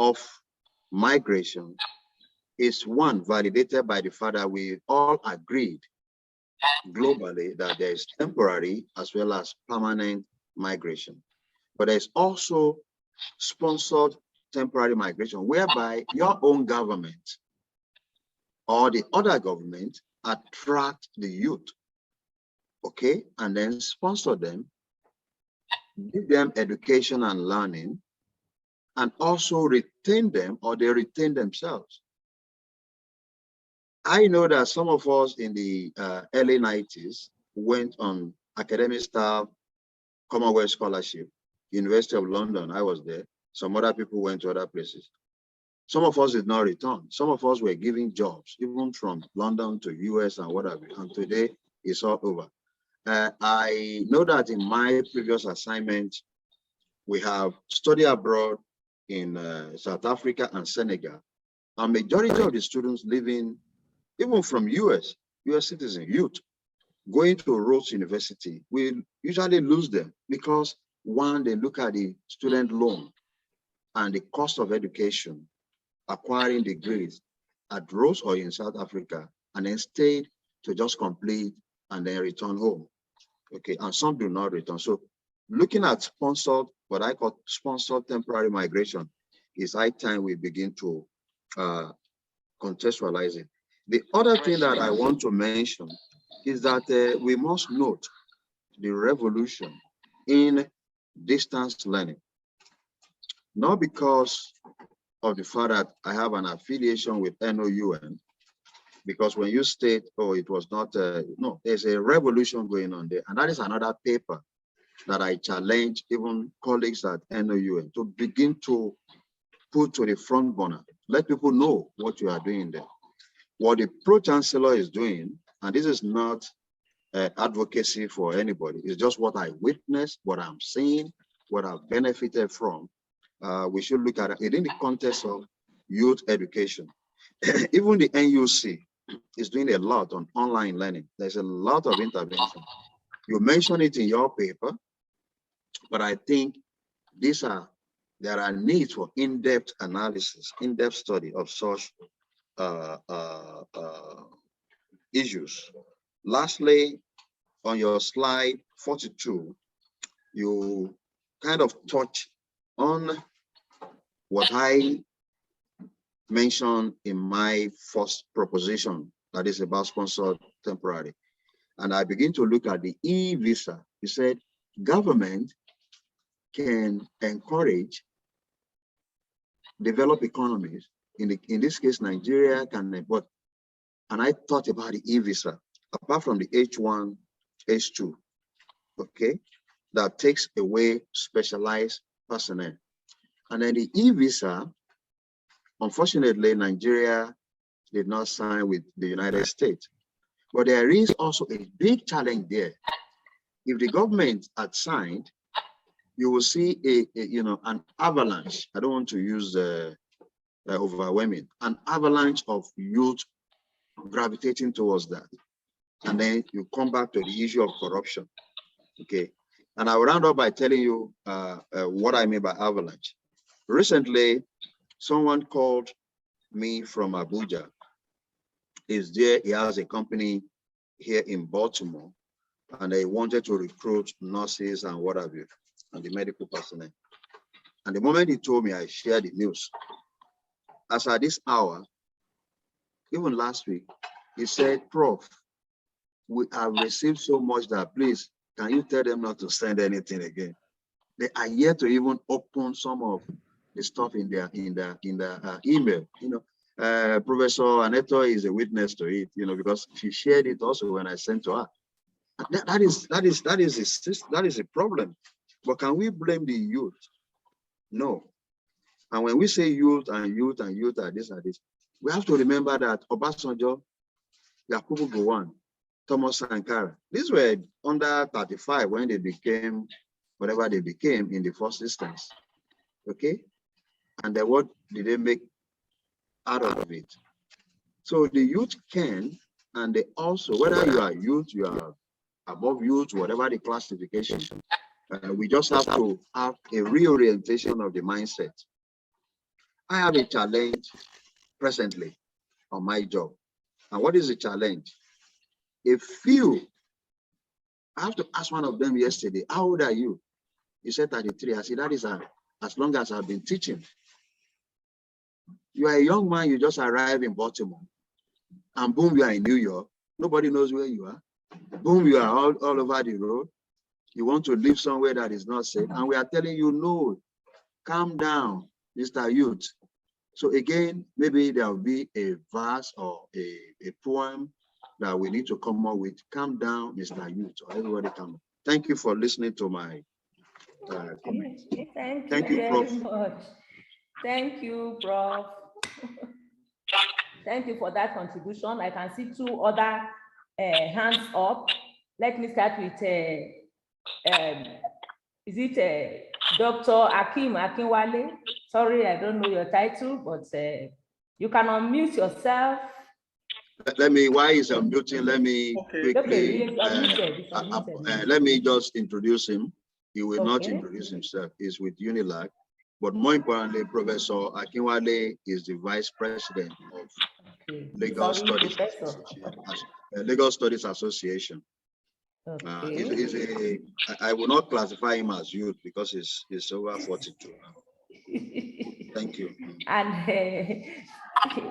of migration is one validated by the fact that we all agreed globally that there is temporary as well as permanent migration. But there's also sponsored temporary migration, whereby your own government or the other government attract the youth, okay, and then sponsor them, give them education and learning, and also retain them, or they retain themselves. I know that some of us in the early 90s went on academic staff Commonwealth Scholarship, University of London, I was there. Some other people went to other places. Some of us did not return. Some of us were giving jobs, even from London to US and whatever, and today it's all over. I know that in my previous assignment, we have study abroad in South Africa and Senegal. A majority of the students living, even from US citizen youth, going to Rhodes University, we usually lose them because one, they look at the student loan and the cost of education, acquiring degrees at Rhodes or in South Africa, and then stayed to just complete and then return home. Okay, and some do not return. So looking at sponsored, what I call sponsored temporary migration, is high time we begin to contextualize it. The other thing that I want to mention is that we must note the revolution in distance learning. Not because of the fact that I have an affiliation with NOUN, because when you state, oh, it was not, no, there's a revolution going on there. And that is another paper that I challenge even colleagues at NOUN to begin to put to the front burner. Let people know what you are doing there. What the Pro-Chancellor is doing, and this is not advocacy for anybody, it's just what I witnessed, what I'm seeing, what I've benefited from. We should look at it in the context of youth education. Even the NUC is doing a lot on online learning. There's a lot of intervention. You mentioned it in your paper, but I think there are needs for in-depth analysis, in-depth study of such issues. Lastly, on your slide 42, you kind of touch on what I mentioned in my first proposition, that is about sponsored temporary. And I begin to look at the e-visa. You said government can encourage developed economies. In this case, Nigeria can, but, and I thought about the e-visa, apart from the H1, H2, okay, that takes away specialized personnel. And then the e-visa, unfortunately, Nigeria did not sign with the United States. But there is also a big challenge there. If the government had signed, you will see an avalanche. I don't want to use overwhelming, an avalanche of youth gravitating towards that. And then you come back to the issue of corruption. Okay. And I will round up by telling you what I mean by avalanche. Recently, someone called me from Abuja. He's there, he has a company here in Baltimore, and they wanted to recruit nurses and what have you, and the medical personnel. And the moment he told me, I shared the news. As at this hour, even last week, he said, Prof, we have received so much that please, can you tell them not to send anything again? They are yet to even open some of the stuff in their email. Professor Aneto is a witness to it, because she shared it also when I sent to her. That is a problem. But can we blame the youth? No. And when we say youth and youth and youth are this, we have to remember that Obasanjo, Yakubu Gowon, Thomas Sankara, these were under 35 when they became whatever they became in the first instance. Okay? And then what did they make out of it? So the youth can, and they also, whether you are youth, you are above youth, whatever the classification, we just have to have a reorientation of the mindset. I have a challenge presently on my job. And what is the challenge? A few, I have to ask one of them yesterday, how old are you? He said 33. I said, that is as long as I've been teaching. You are a young man, you just arrived in Baltimore, and boom, you are in New York. Nobody knows where you are. Boom, you are all over the road. You want to live somewhere that is not safe. And we are telling you, no, calm down, Mr. Youth. So again, maybe there will be a verse or a poem that we need to come up with. Calm down, Mr. Youth, or everybody calm down. Thank you for listening to my comments. Thank you very much. Thank you, Prof. Thank you for that contribution. I can see two other hands up. Let me start with, is it Dr. Akim Akinwale? Sorry, I don't know your title, but you can unmute yourself. Let me, while he's unmuting, let me quickly, let me just introduce him. He will not introduce himself. He's with Unilag. But more importantly, Professor Akinwale is the Vice President of Legal Studies Association. I will not classify him as youth because he's over 42 now. Thank you. And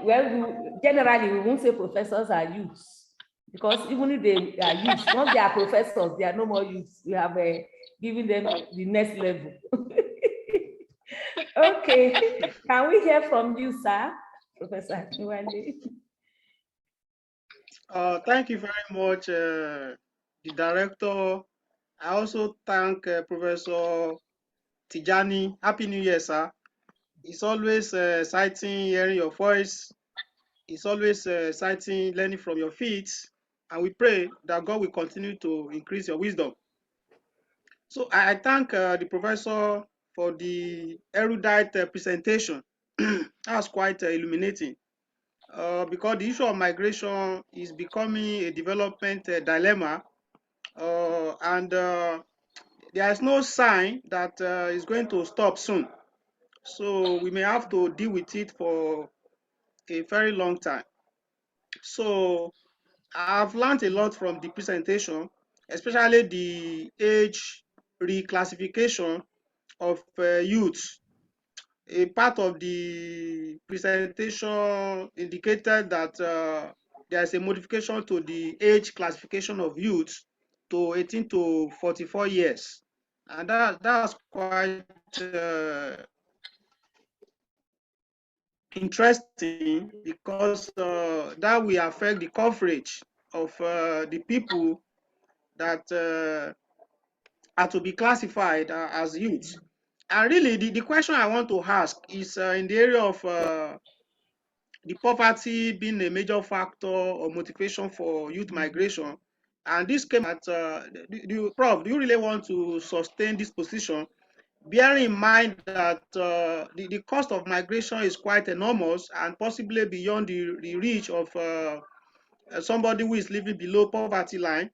well, generally, we won't say professors are youths, because even if they are youths, once they are professors, they are no more youths. We have given them the next level. Okay, can we hear from you, sir, Professor Akinwale? Thank you very much, the director. I also thank Professor Tijani. Happy New Year, sir. It's always exciting hearing your voice. It's always exciting learning from your feet. And we pray that God will continue to increase your wisdom. So I thank the professor for the erudite presentation. That's quite illuminating. Because the issue of migration is becoming a development dilemma, and there is no sign that it's going to stop soon. So we may have to deal with it for a very long time. So I've learned a lot from the presentation, especially the age reclassification of youth. A part of the presentation indicated that there is a modification to the age classification of youth to 18 to 44 years. And that's quite interesting, because that will affect the coverage of the people that are to be classified as youth. And really, the question I want to ask is in the area of the poverty being a major factor or motivation for youth migration. And this came at, Prof, do you really want to sustain this position, bearing in mind that the cost of migration is quite enormous and possibly beyond the reach of somebody who is living below poverty line?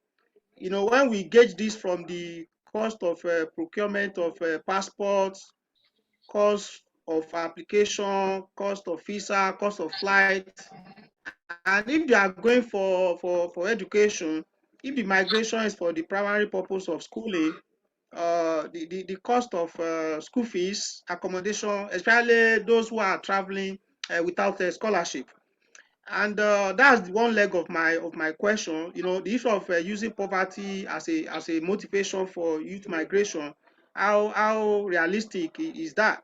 You know, when we gauge this from the cost of procurement of passports, cost of application, cost of visa, cost of flight, and if they are going for education, if the migration is for the primary purpose of schooling, the cost of school fees, accommodation, especially those who are traveling without a scholarship. And that's one leg of my question. You know, the issue of using poverty as a motivation for youth migration. How realistic is that?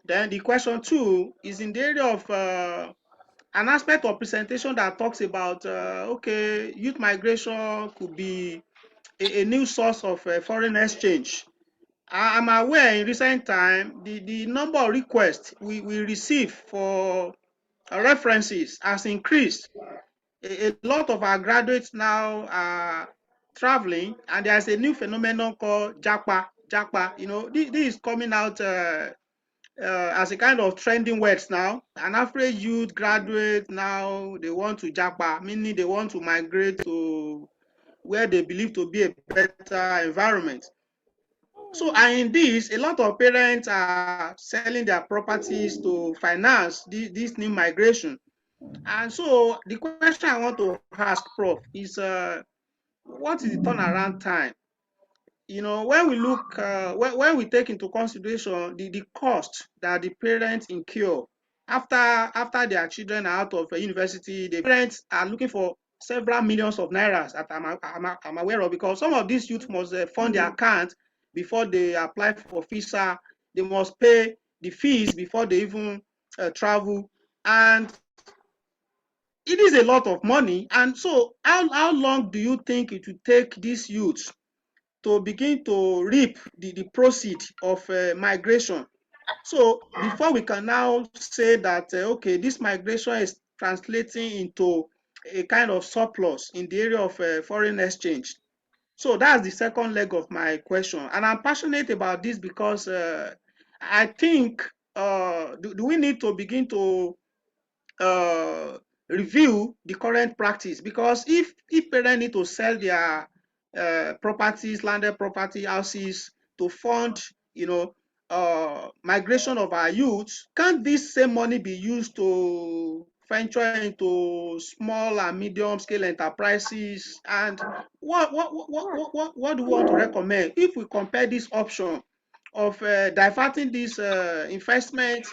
Then the question two is in the area of an aspect of presentation that talks about okay, youth migration could be a new source of foreign exchange. I'm aware in recent time the number of requests we receive for references has increased. A lot of our graduates now are traveling, and there's a new phenomenon called Japa. You know, this is coming out as a kind of trending words now. An average youth graduate now, they want to Japa, meaning they want to migrate to where they believe to be a better environment. So, and in this, a lot of parents are selling their properties to finance this new migration. And so the question I want to ask, Prof, is what is the turnaround time? You know, when we look, when we take into consideration the cost that the parents incur after their children are out of university, the parents are looking for several millions of nairas that I'm aware of, because some of these youth must fund their account before they apply for visa. They must pay the fees before they even travel, and it is a lot of money. And so how long do you think it will take these youths to begin to reap the proceed of migration? So before we can now say that, okay, this migration is translating into a kind of surplus in the area of foreign exchange. So that's the second leg of my question. And I'm passionate about this because I think do we need to begin to review the current practice? Because if parents need to sell their properties, landed property, houses to fund, migration of our youth, can't this same money be used to venture into small and medium scale enterprises? And what do we want to recommend if we compare this option of diverting this investment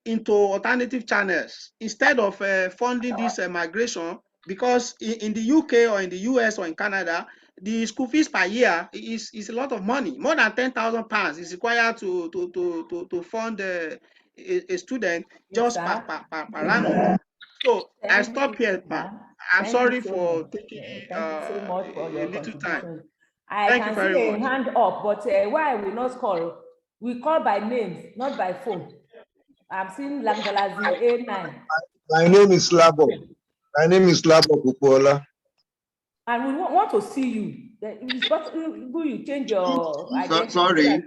into alternative channels instead of funding this migration? Because in the UK or in the US or in Canada, the school fees per year is a lot of money. More than £10,000 is required to fund a student just per annum. So I Thank stop you, here, ma. sir. I'm Thank you sorry so for much. taking Thank you so much for a your little time. contribution. I Thank you can very see a much. hand up, but why I will not call? We call by names, not by phone. I'm seeing Langalazi A9. My name is Labo. My name is Labo Kupola. And we want to see you. It's possible you change your identity. Sorry,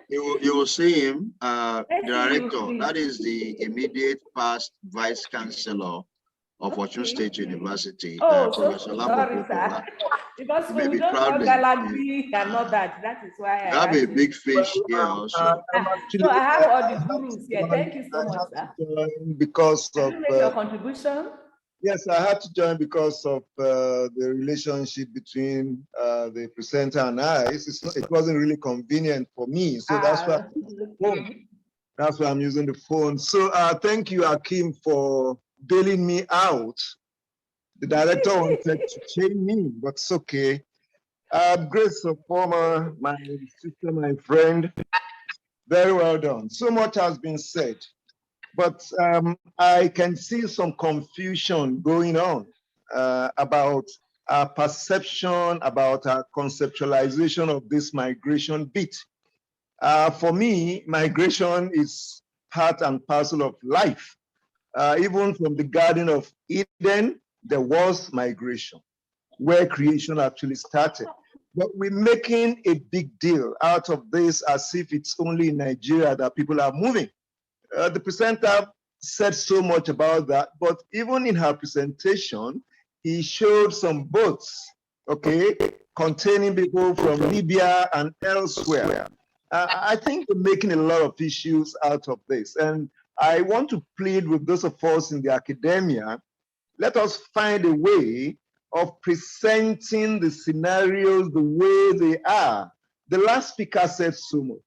you will see him, Let's see you, director. please. That is the immediate past vice chancellor of Fortune State University, Oh, Professor Labo sorry, Kupola. sir. Because You may we be don't call proud Galaxy and not that. That is why you I have a asked you. big fish here also. I'm So I have all the I gurus here. Thank you so much, sir. Because Can of you make your contribution? yes, I had to join because of the relationship between the presenter and I. It wasn't really convenient for me, so that's why I'm using the phone. So thank you, Akim, for bailing me out. The director wanted to change me, but it's okay. Great performer, my sister, my friend. Very well done. So much has been said, but I can see some confusion going on about our perception, about our conceptualization of this migration bit. For me, migration is part and parcel of life. Even from the Garden of Eden, there was migration, where creation actually started. But we're making a big deal out of this as if it's only in Nigeria that people are moving. The presenter said so much about that, but even in her presentation, he showed some boats, okay, containing people from Libya and elsewhere. I think we're making a lot of issues out of this. And I want to plead with those of us in the academia, let us find a way of presenting the scenarios the way they are. The last speaker said so much.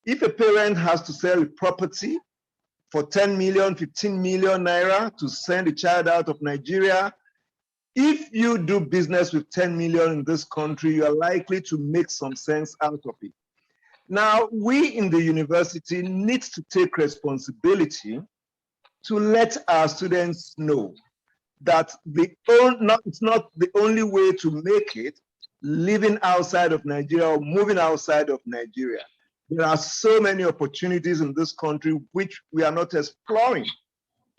If a parent has to sell a property for 10 million, 15 million naira to send a child out of Nigeria, if you do business with 10 million in this country, you are likely to make some sense out of it. Now, we in the university need to take responsibility to let our students know that it's not the only way to make it living outside of Nigeria or moving outside of Nigeria. There are so many opportunities in this country which we are not exploring.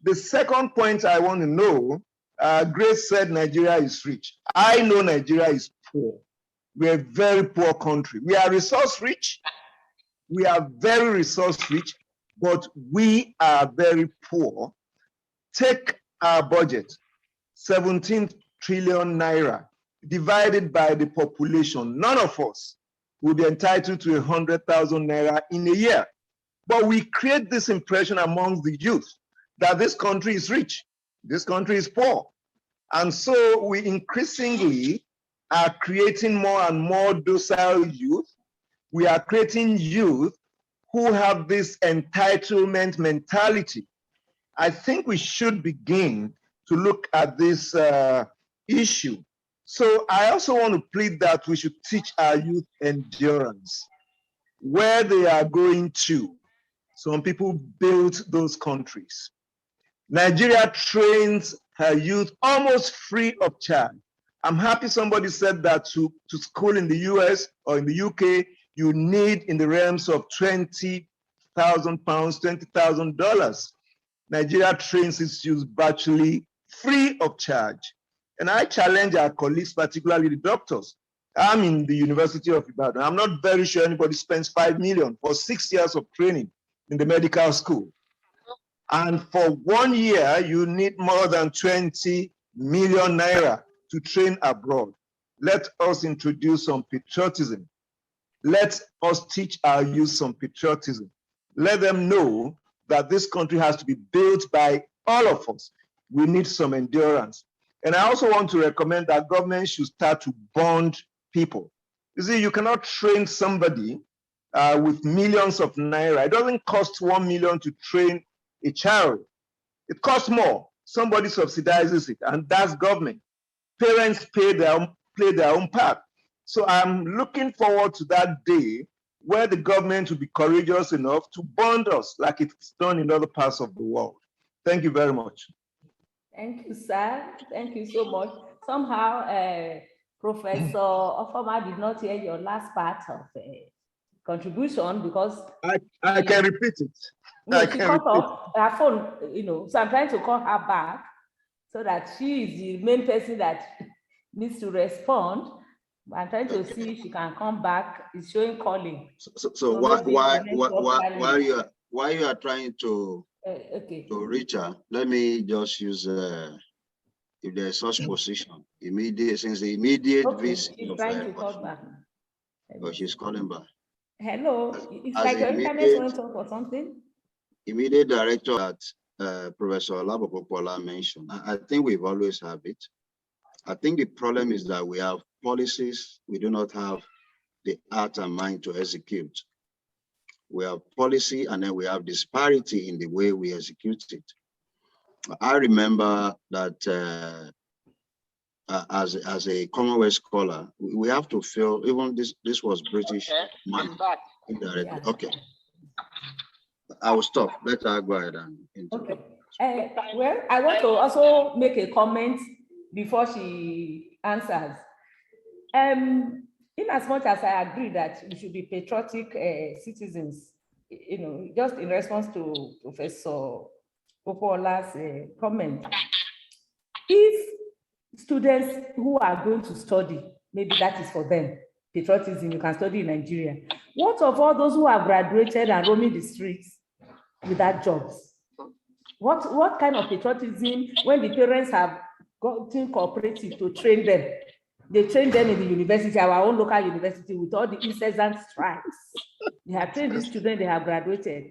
The second point I want to know, Grace said Nigeria is rich. I know Nigeria is poor. We're a very poor country. We are resource rich. We are very resource rich, but we are very poor. Take our budget, 17 trillion naira, divided by the population. None of us will be entitled to 100,000 naira in a year. But we create this impression amongst the youth that this country is rich, this country is poor. And so we increasingly are creating more and more docile youth. We are creating youth who have this entitlement mentality. I think we should begin to look at this issue. So I also want to plead that we should teach our youth endurance. Where they are going to, some people built those countries. Nigeria trains her youth almost free of charge. I'm happy somebody said that to school in the US or in the UK, you need in the realms of £20,000, $20,000. Nigeria trains its youth virtually free of charge. And I challenge our colleagues, particularly the doctors. I'm in the University of Ibadan. I'm not very sure anybody spends 5 million for 6 years of training in the medical school. And for 1 year, you need more than 20 million naira to train abroad. Let us introduce some patriotism. Let us teach our youth some patriotism. Let them know that this country has to be built by all of us. We need some endurance. And I also want to recommend that government should start to bond people. You see, you cannot train somebody with millions of naira. It doesn't cost 1 million to train a child. It costs more. Somebody subsidizes it, and that's government. Parents play their own part. So I'm looking forward to that day where the government will be courageous enough to bond us like it's done in other parts of the world. Thank you very much. Thank you, sir. Thank you so much. Somehow, Professor Ophelmer did not hear your last part of contribution because I can repeat it. No, she cut off her phone, so I'm trying to call her back so that she is the main person that needs to respond. I'm trying to see if she can come back. It's showing calling. So while you are trying to reach her, let me just use if there's such position immediate, since the immediate visit she's trying to call back. Oh, she's calling back. Hello, it's like your internet went off or something. Immediate director that Professor Olabopopola mentioned. I think we've always had it. I think the problem is that we have policies, we do not have the heart and mind to execute. We have policy and then we have disparity in the way we execute it. I remember that as a Commonwealth scholar, we have to feel, even this was British money indirectly. Okay. I will stop. Let her go ahead and interrupt. Okay. Well, I want to also make a comment before she answers. In as much as I agree that we should be patriotic citizens, just in response to Professor Popola's comment, if students who are going to study, maybe that is for them, patriotism, you can study in Nigeria. What of all those who have graduated and roaming the streets without jobs? What kind of patriotism when the parents have gotten cooperative to train them? They train them in the university, our own local university, with all the incessant strikes. They have trained these students, they have graduated.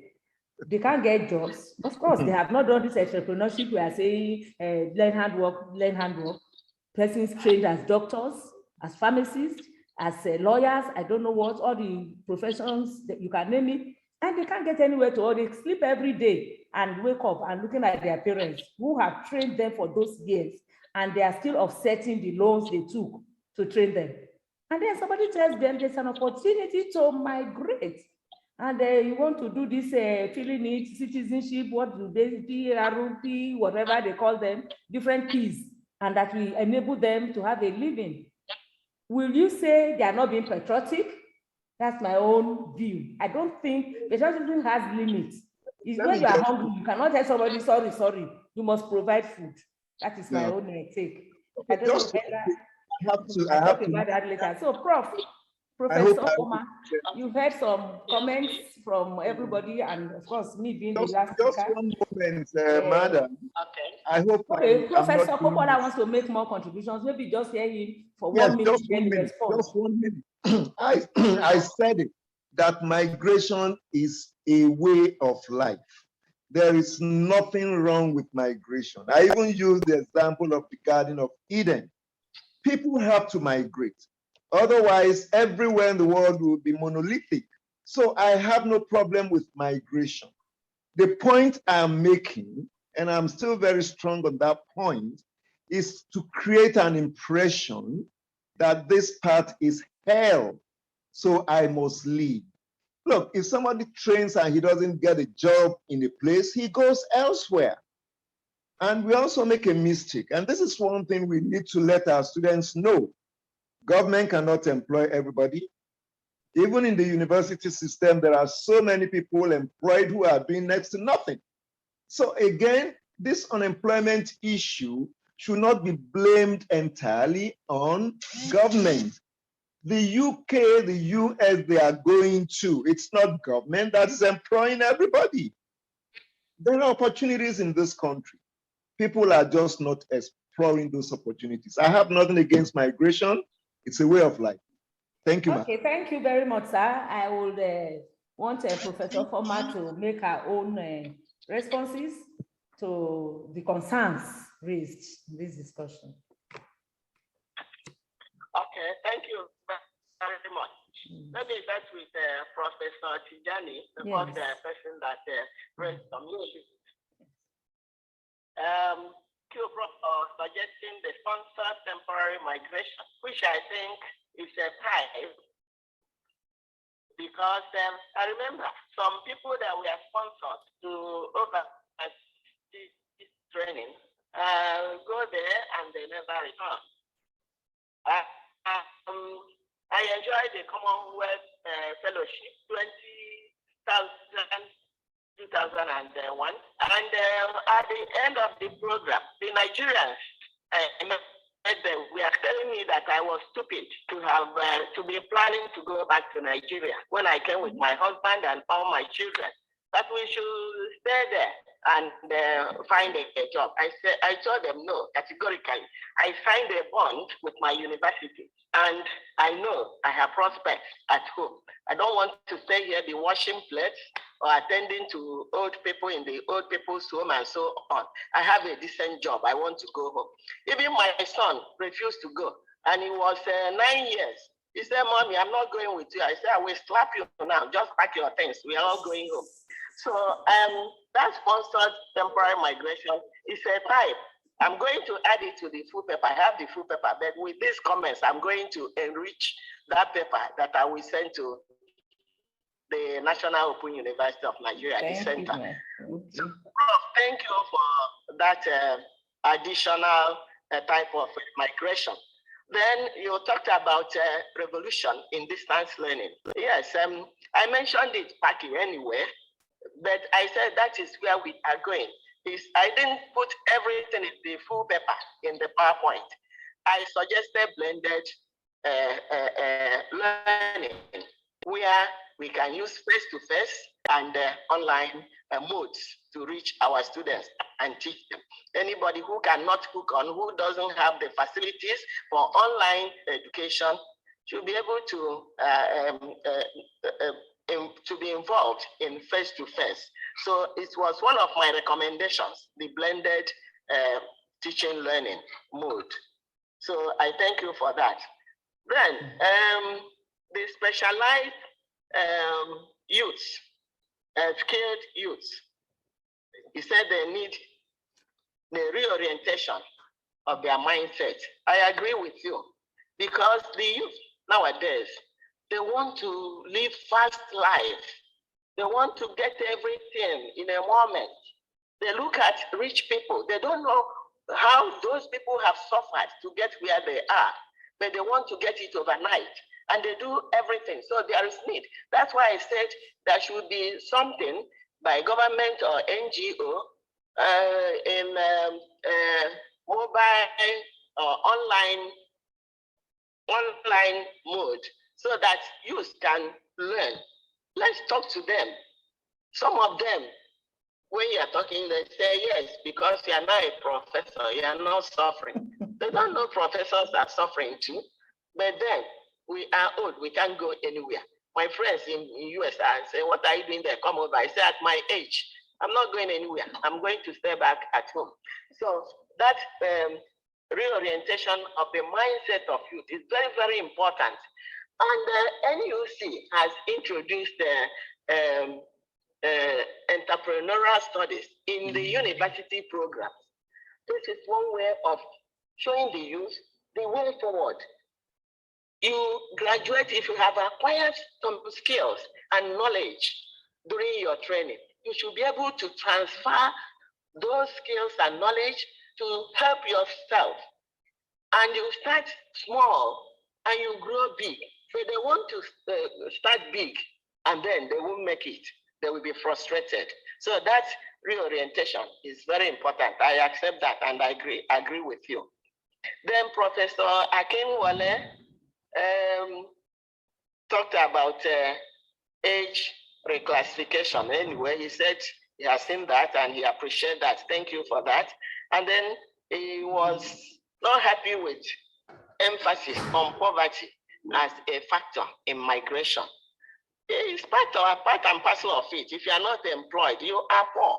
They can't get jobs. Of course, they have not done this entrepreneurship. We are saying learn handwork. Persons trained as doctors, as pharmacists, as lawyers, I don't know what, all the professions that you can name it, and they can't get anywhere to, or they sleep every day and wake up and looking at their parents who have trained them for those years, and they are still offsetting the loans they took to train them. And then somebody tells them there's an opportunity to migrate, and you want to do this feeling it, citizenship, what do they, PRP, whatever they call them, different P's, and that will enable them to have a living. Will you say they are not being patriotic? That's my own view. I don't think patriotism has limits. It's when you are hungry, you cannot tell somebody, sorry, you must provide food. That is my own take. I don't know I have to about that later. So, Professor Omar, you heard some comments from everybody, and of course, me being the last speaker. Just one moment, madam. Okay. I hope. Okay, Professor Popola wants to make more contributions. Maybe just hear him for 1 minute. Just 1 minute. I said it, that migration is a way of life. There is nothing wrong with migration. I even use the example of the Garden of Eden. People have to migrate. Otherwise, everywhere in the world will be monolithic. So I have no problem with migration. The point I'm making, and I'm still very strong on that point, is to create an impression that this part is hell, so I must leave. Look, if somebody trains and he doesn't get a job in a place, he goes elsewhere. And we also make a mistake. And this is one thing we need to let our students know. Government cannot employ everybody. Even in the university system, there are so many people employed who are doing next to nothing. So again, this unemployment issue should not be blamed entirely on government. The UK, the US, they are going to. It's not government that is employing everybody. There are opportunities in this country. People are just not exploring those opportunities. I have nothing against migration. It's a way of life. Thank you, ma'am. Okay, thank you very much, sir. I would want Professor Ophelmer to make her own responses to the concerns raised in this discussion. Okay, thank you very much. Let me start with Professor Tijani, the first person that raised some issues. Suggesting the sponsored temporary migration, which I think is a type, because I remember some people that were sponsored to overseas training go there and they never return. I enjoyed the Commonwealth Fellowship 2001, and at the end of the program, the Nigerians were telling me that I was stupid to have to be planning to go back to Nigeria when I came with my husband and all my children, that we should stay there and find a job. I told them no, categorically. I signed a bond with my university, and I know I have prospects at home. I don't want to stay here, be washing plates or attending to old people in the old people's home and so on. I have a decent job. I want to go home. Even my son refused to go, and he was 9 years. He said, "Mommy, I'm not going with you." I said, "I will slap you now. Just pack your things. We are all going home." So that sponsored temporary migration is a type. I'm going to add it to the full paper. I have the full paper, but with these comments, I'm going to enrich that paper that I will send to the National Open University of Nigeria, the center. So, thank you for that additional type of migration. Then you talked about revolution in distance learning. Yes, I mentioned it partly anyway, but I said that is where we are going. I didn't put everything in the full paper in the PowerPoint. I suggested blended learning, where we can use face-to-face and online modes to reach our students and teach them. Anybody who cannot hook on, who doesn't have the facilities for online education, should be able to be involved in face-to-face. So it was one of my recommendations, the blended teaching learning mode. So I thank you for that. Then the specialized youths, skilled youths, he said they need the reorientation of their mindset. I agree with you, because the youth nowadays, they want to live fast life. They want to get everything in a moment. They look at rich people. They don't know how those people have suffered to get where they are, but they want to get it overnight, and they do everything. So there is need. That's why I said there should be something by government or NGO in mobile or online mode, so that youth can learn. Let's talk to them. Some of them, when you're talking, they say, yes, because you are not a professor, you are not suffering. They don't know professors are suffering too. But then, we are old, we can't go anywhere. My friends in US are saying, what are you doing there? Come over. I say, at my age, I'm not going anywhere. I'm going to stay back at home. So that reorientation of the mindset of youth is very, very important. And NUC has introduced entrepreneurial studies in the university programs. This is one way of showing the youth the way forward. You graduate, if you have acquired some skills and knowledge during your training, you should be able to transfer those skills and knowledge to help yourself. And you start small and you grow big. So they want to start big and then they won't make it. They will be frustrated. So that reorientation is very important. I accept that and I agree with you. Then Professor Akinwale talked about age reclassification. Anyway, he said he has seen that and he appreciates that. Thank you for that. And then he was not happy with emphasis on poverty as a factor in migration. It's part and parcel of it. If you are not employed, you are poor.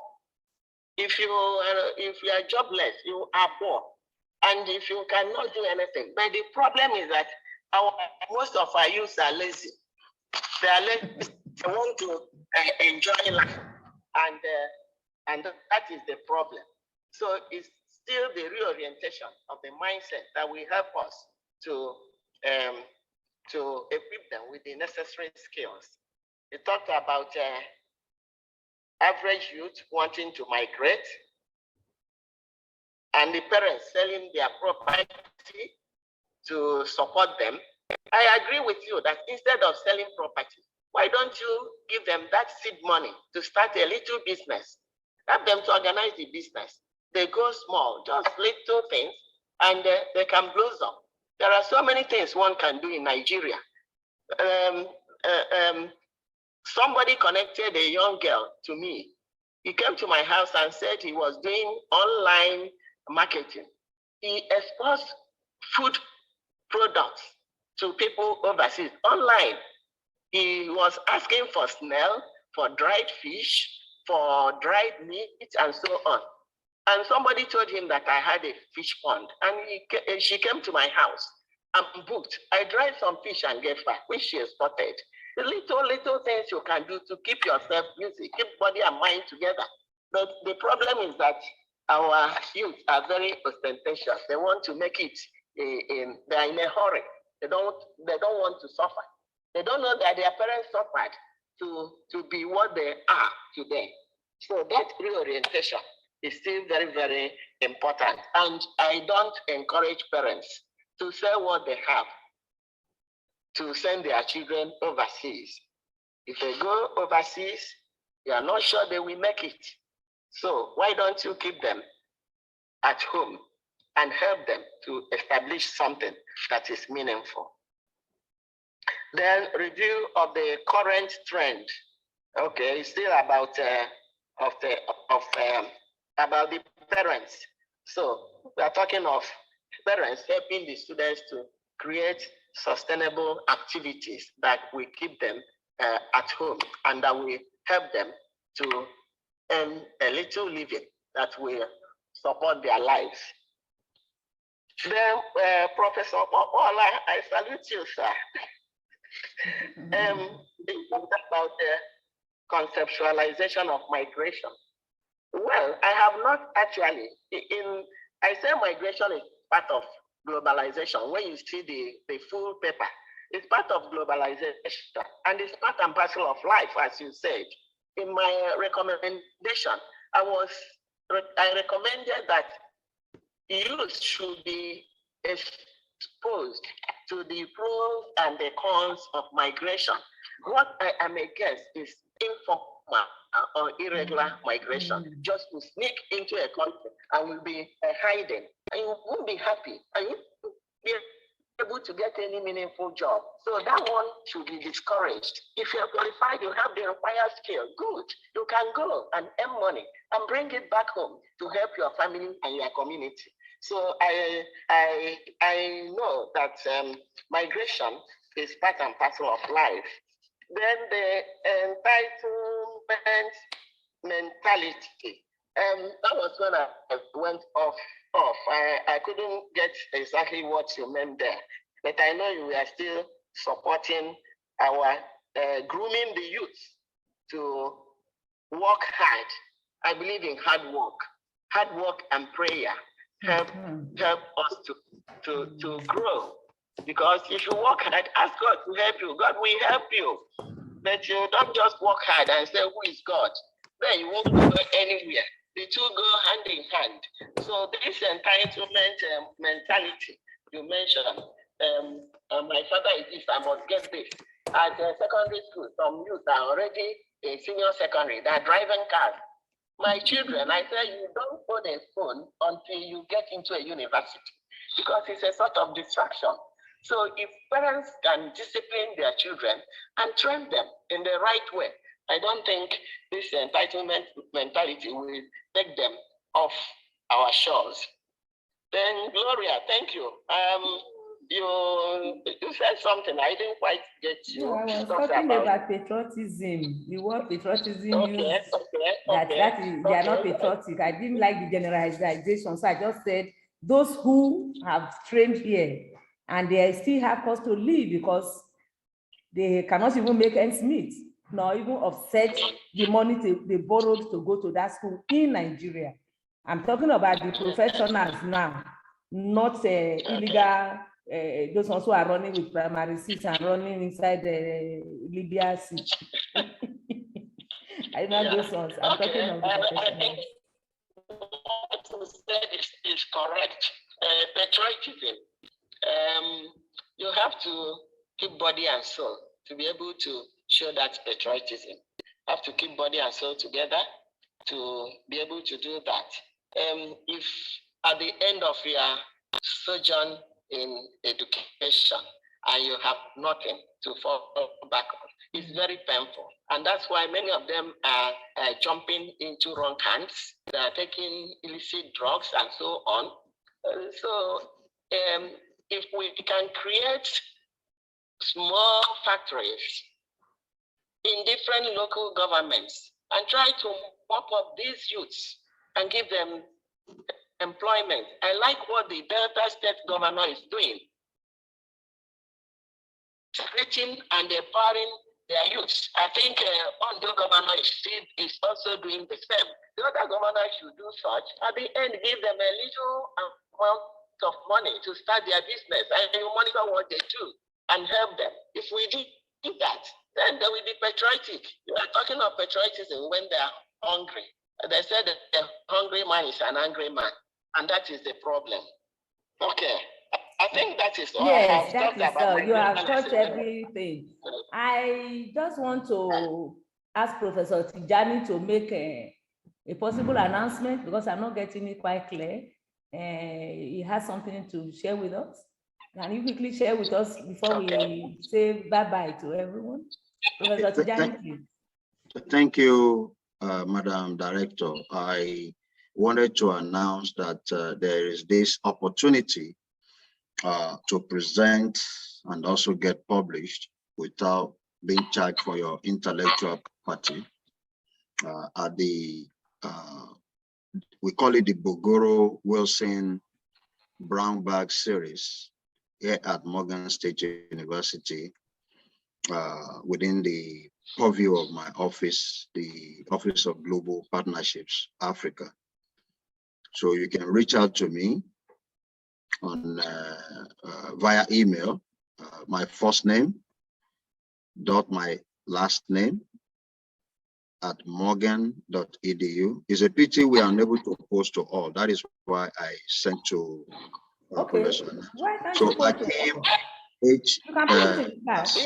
If you are jobless, you are poor. And if you cannot do anything, but the problem is that most of our youth are lazy. They are lazy. They want to enjoy life, and that is the problem. So it's still the reorientation of the mindset that will help us to equip them with the necessary skills. We talked about average youth wanting to migrate, and the parents selling their property to support them. I agree with you that instead of selling property, why don't you give them that seed money to start a little business? Help them to organize the business. They go small, just little things, and they can blossom. There are so many things one can do in Nigeria. Somebody connected a young girl to me. He came to my house and said he was doing online marketing. He exports food products to people overseas online. He was asking for snail, for dried fish, for dried meat, and so on. And somebody told him that I had a fish pond, and she came to my house and booked. I dried some fish and gave her, which she exported. The little things you can do to keep yourself busy, keep body and mind together. But the problem is that our youth are very ostentatious. They want to make it they're in a hurry. They don't want to suffer. They don't know that their parents suffered to be what they are today. So that reorientation is still very, very important. And I don't encourage parents to sell what they have to send their children overseas. If they go overseas, they are not sure they will make it. So why don't you keep them at home and help them to establish something that is meaningful? Then review of the current trend. Okay, it's still about about the parents. So we are talking of parents helping the students to create sustainable activities that will keep them at home and that will help them to earn a little living that will support their lives. Then, Professor Ola, I salute you, sir. You talked about the conceptualization of migration. Well, I have not actually, I say migration is part of globalization. When you see the full paper, it's part of globalization and it's part and parcel of life, as you said. In my recommendation, I recommended that youth should be exposed to the pros and the cons of migration. What I may guess is informal or irregular migration, just to sneak into a country and will be hiding, and you won't be happy, and you won't be able to get any meaningful job. So that one should be discouraged. If you're qualified, you have the required skill, good. You can go and earn money and bring it back home to help your family and your community. So I know that migration is part and parcel of life. Then the entitlement mentality. That was when I went off. I couldn't get exactly what you meant there, but I know you are still supporting our grooming the youth to work hard. I believe in hard work and prayer help us to grow. Because if you work hard, ask God to help you. God will help you. But you don't just work hard and say, who is God? Then you won't go anywhere. The two go hand in hand. So this entitlement mentality you mentioned, my father is this, I must get this. At secondary school, some youth are already in senior secondary, they're driving cars. My children, I say, you don't own a phone until you get into a university, because it's a sort of distraction. So if parents can discipline their children and train them in the right way, I don't think this entitlement mentality will take them off our shores. Then Gloria, thank you. You said something I didn't quite get you. No, I was talking about patriotism. The word patriotism used that they are not patriotic. I didn't like the generalization, so I just said those who have trained here and they still have cost to live because they cannot even make ends meet, nor even offset the money they borrowed to go to that school in Nigeria. I'm talking about the professionals now, not illegal. Those ones who are running with primary seats and running inside the Libya seat. I know those ones. I'm talking about the professionals. What you said is correct. Patriotism. You have to keep body and soul to be able to show that patriotism. You have to keep body and soul together to be able to do that. If at the end of your sojourn in education and you have nothing to fall back on, it's very painful. And that's why many of them are jumping into wrong hands. They are taking illicit drugs and so on. If we can create small factories in different local governments and try to mop up these youths and give them employment. I like what the Delta State governor is doing. Creating and empowering their youths. I think Ondo governor is also doing the same. The other governor should do such. At the end, give them a little amount of money to start their business and you monitor what they do and help them. If we do that, then they will be patriotic. You are talking of patriotism when they are hungry. They said that a hungry man is an angry man, and that is the problem. Okay, I think that is all. Yes, that is all. You have touched everything. I just want to ask Professor Tijani to make a possible announcement because I'm not getting it quite clear. He has something to share with us. Can you quickly share with us before we say bye-bye to everyone? Professor Tijani, please. Thank you, Madam Director. I wanted to announce that there is this opportunity to present and also get published without being charged for your intellectual property at the, we call it the Bogoro Wilson Brown Bag series here at Morgan State University within the purview of my office, the Office of Global Partnerships, Africa. So you can reach out to me on via email, my first name dot my last name at morgan.edu. It's a pity we are unable to post to all. That is why I sent to Professor. So I came H. Yes.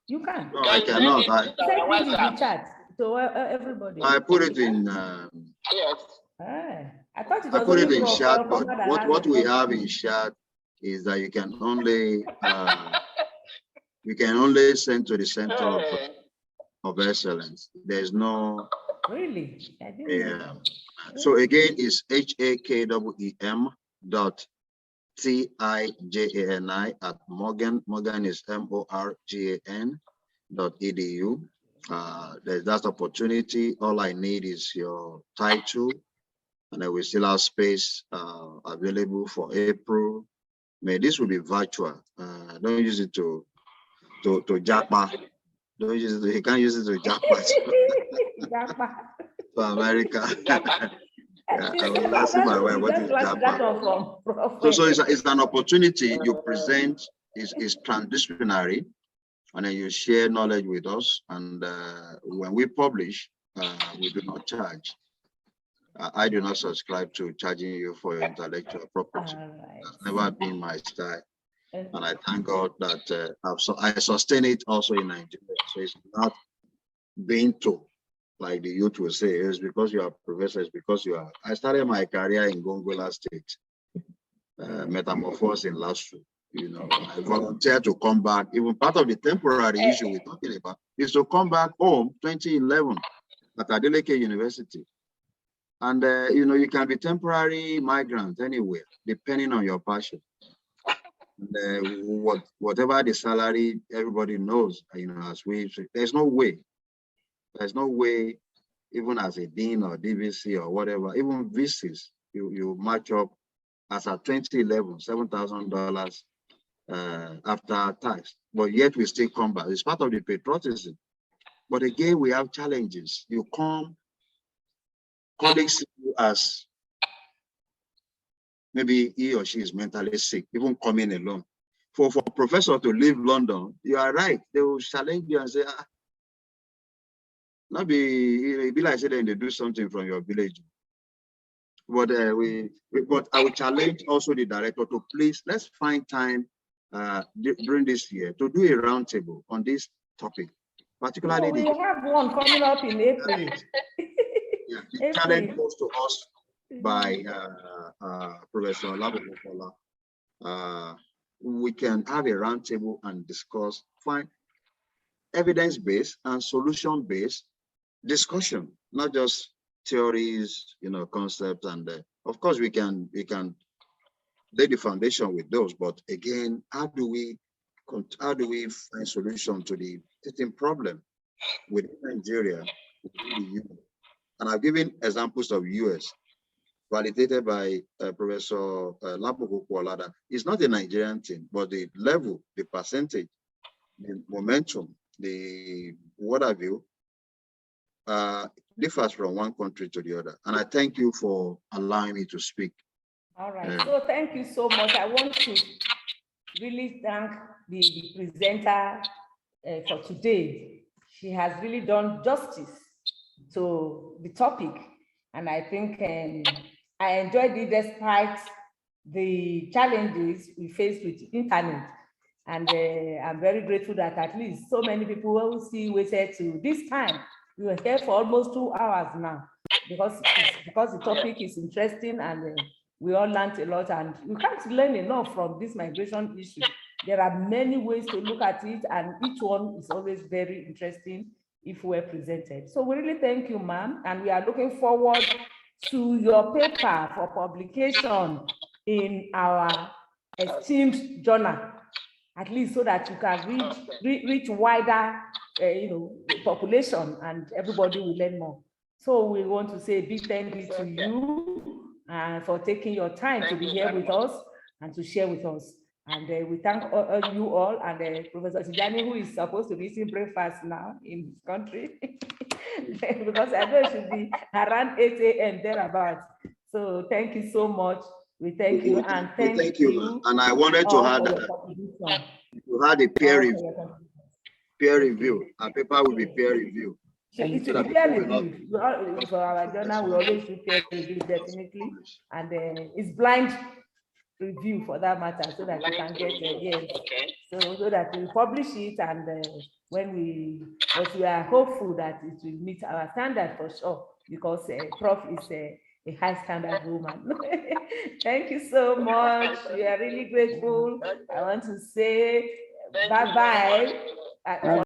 You can. No, I cannot. Send it in the chat to everybody. I put it in. Yes. I thought it was I put it in for chat, but what we have in chat is that you can only send to the Center of Excellence. There's no. Really? I didn't know. So again, it's HAKWEM.TIJANI at Morgan. Morgan is MORGAN.edu. There's that opportunity. All I need is your title, and then we still have space available for April. May this will be virtual. Don't use it to jackpot. Don't use it. You can't use it to jackpot. For America. I was asking my wife, what is jackpot? So it's an opportunity. You present is transdisciplinary, and then you share knowledge with us. And when we publish, we do not charge. I do not subscribe to charging you for your intellectual property. That's never been my style. And I thank God that I sustain it also in Nigeria. So it's not being told, like the youth will say, it's because you are professor, it's because you are. I started my career in Gongola State, metamorphosed in Lastru. You know, I volunteered to come back. Even part of the temporary issue we're talking about is to come back home 2011 at Adeleke University. And, you know, you can be temporary migrant anywhere, depending on your passion. And, whatever the salary, everybody knows, you know, as there's no way, even as a dean or DVC or whatever, even VCs, you match up as at 2011, $7,000 after tax, but yet we still come back. It's part of the patriotism. But again, we have challenges. You come, colleagues see you as maybe he or she is mentally sick, even coming alone. For a professor to leave London, you are right. They will challenge you and say, not be like say then they do something from your village. But but I will challenge also the director to please let's find time during this year to do a roundtable on this topic, particularly we have one coming up in April. Yeah, the challenge posed to us by Professor Labokola. We can have a roundtable and discuss, find evidence-based and solution-based discussion, not just theories, you know, concepts, and of course we can lay the foundation with those. But again, how do we find solution to the sitting problem with Nigeria, within the US? And I've given examples of US, validated by Professor Labokola, that it's not a Nigerian thing, but the level, the percentage, the momentum, the what have you, differs from one country to the other. And I thank you for allowing me to speak. All right, so thank you so much. I want to really thank the presenter for today. She has really done justice to the topic. And I think I enjoyed it despite the challenges we face with internet. And I'm very grateful that at least so many people will still waited to this time. We were here for almost 2 hours now because the topic is interesting and we all learned a lot, and we can't learn enough from this migration issue. There are many ways to look at it, and each one is always very interesting if we're presented. So we really thank you, ma'am, and we are looking forward to your paper for publication in our esteemed journal, at least so that you can reach wider population and everybody will learn more. So we want to say a big thank you to you for taking your time to be here with us and to share with us. And we thank you all, and Professor Tijani, who is supposed to be eating breakfast now in this country, because I know it should be around 8 a.m. thereabouts. So thank you so much. We thank you, and thank you. And I wanted to add that you had a peer review. Our paper will be peer review. It will be peer reviewed. For our journal, we always do peer review, definitely. And it's blind review for that matter, so that you can get so that we publish it, and but we are hopeful that it will meet our standard for sure, because Prof is a high standard woman. Thank you so much. We are really grateful. I want to say bye-bye.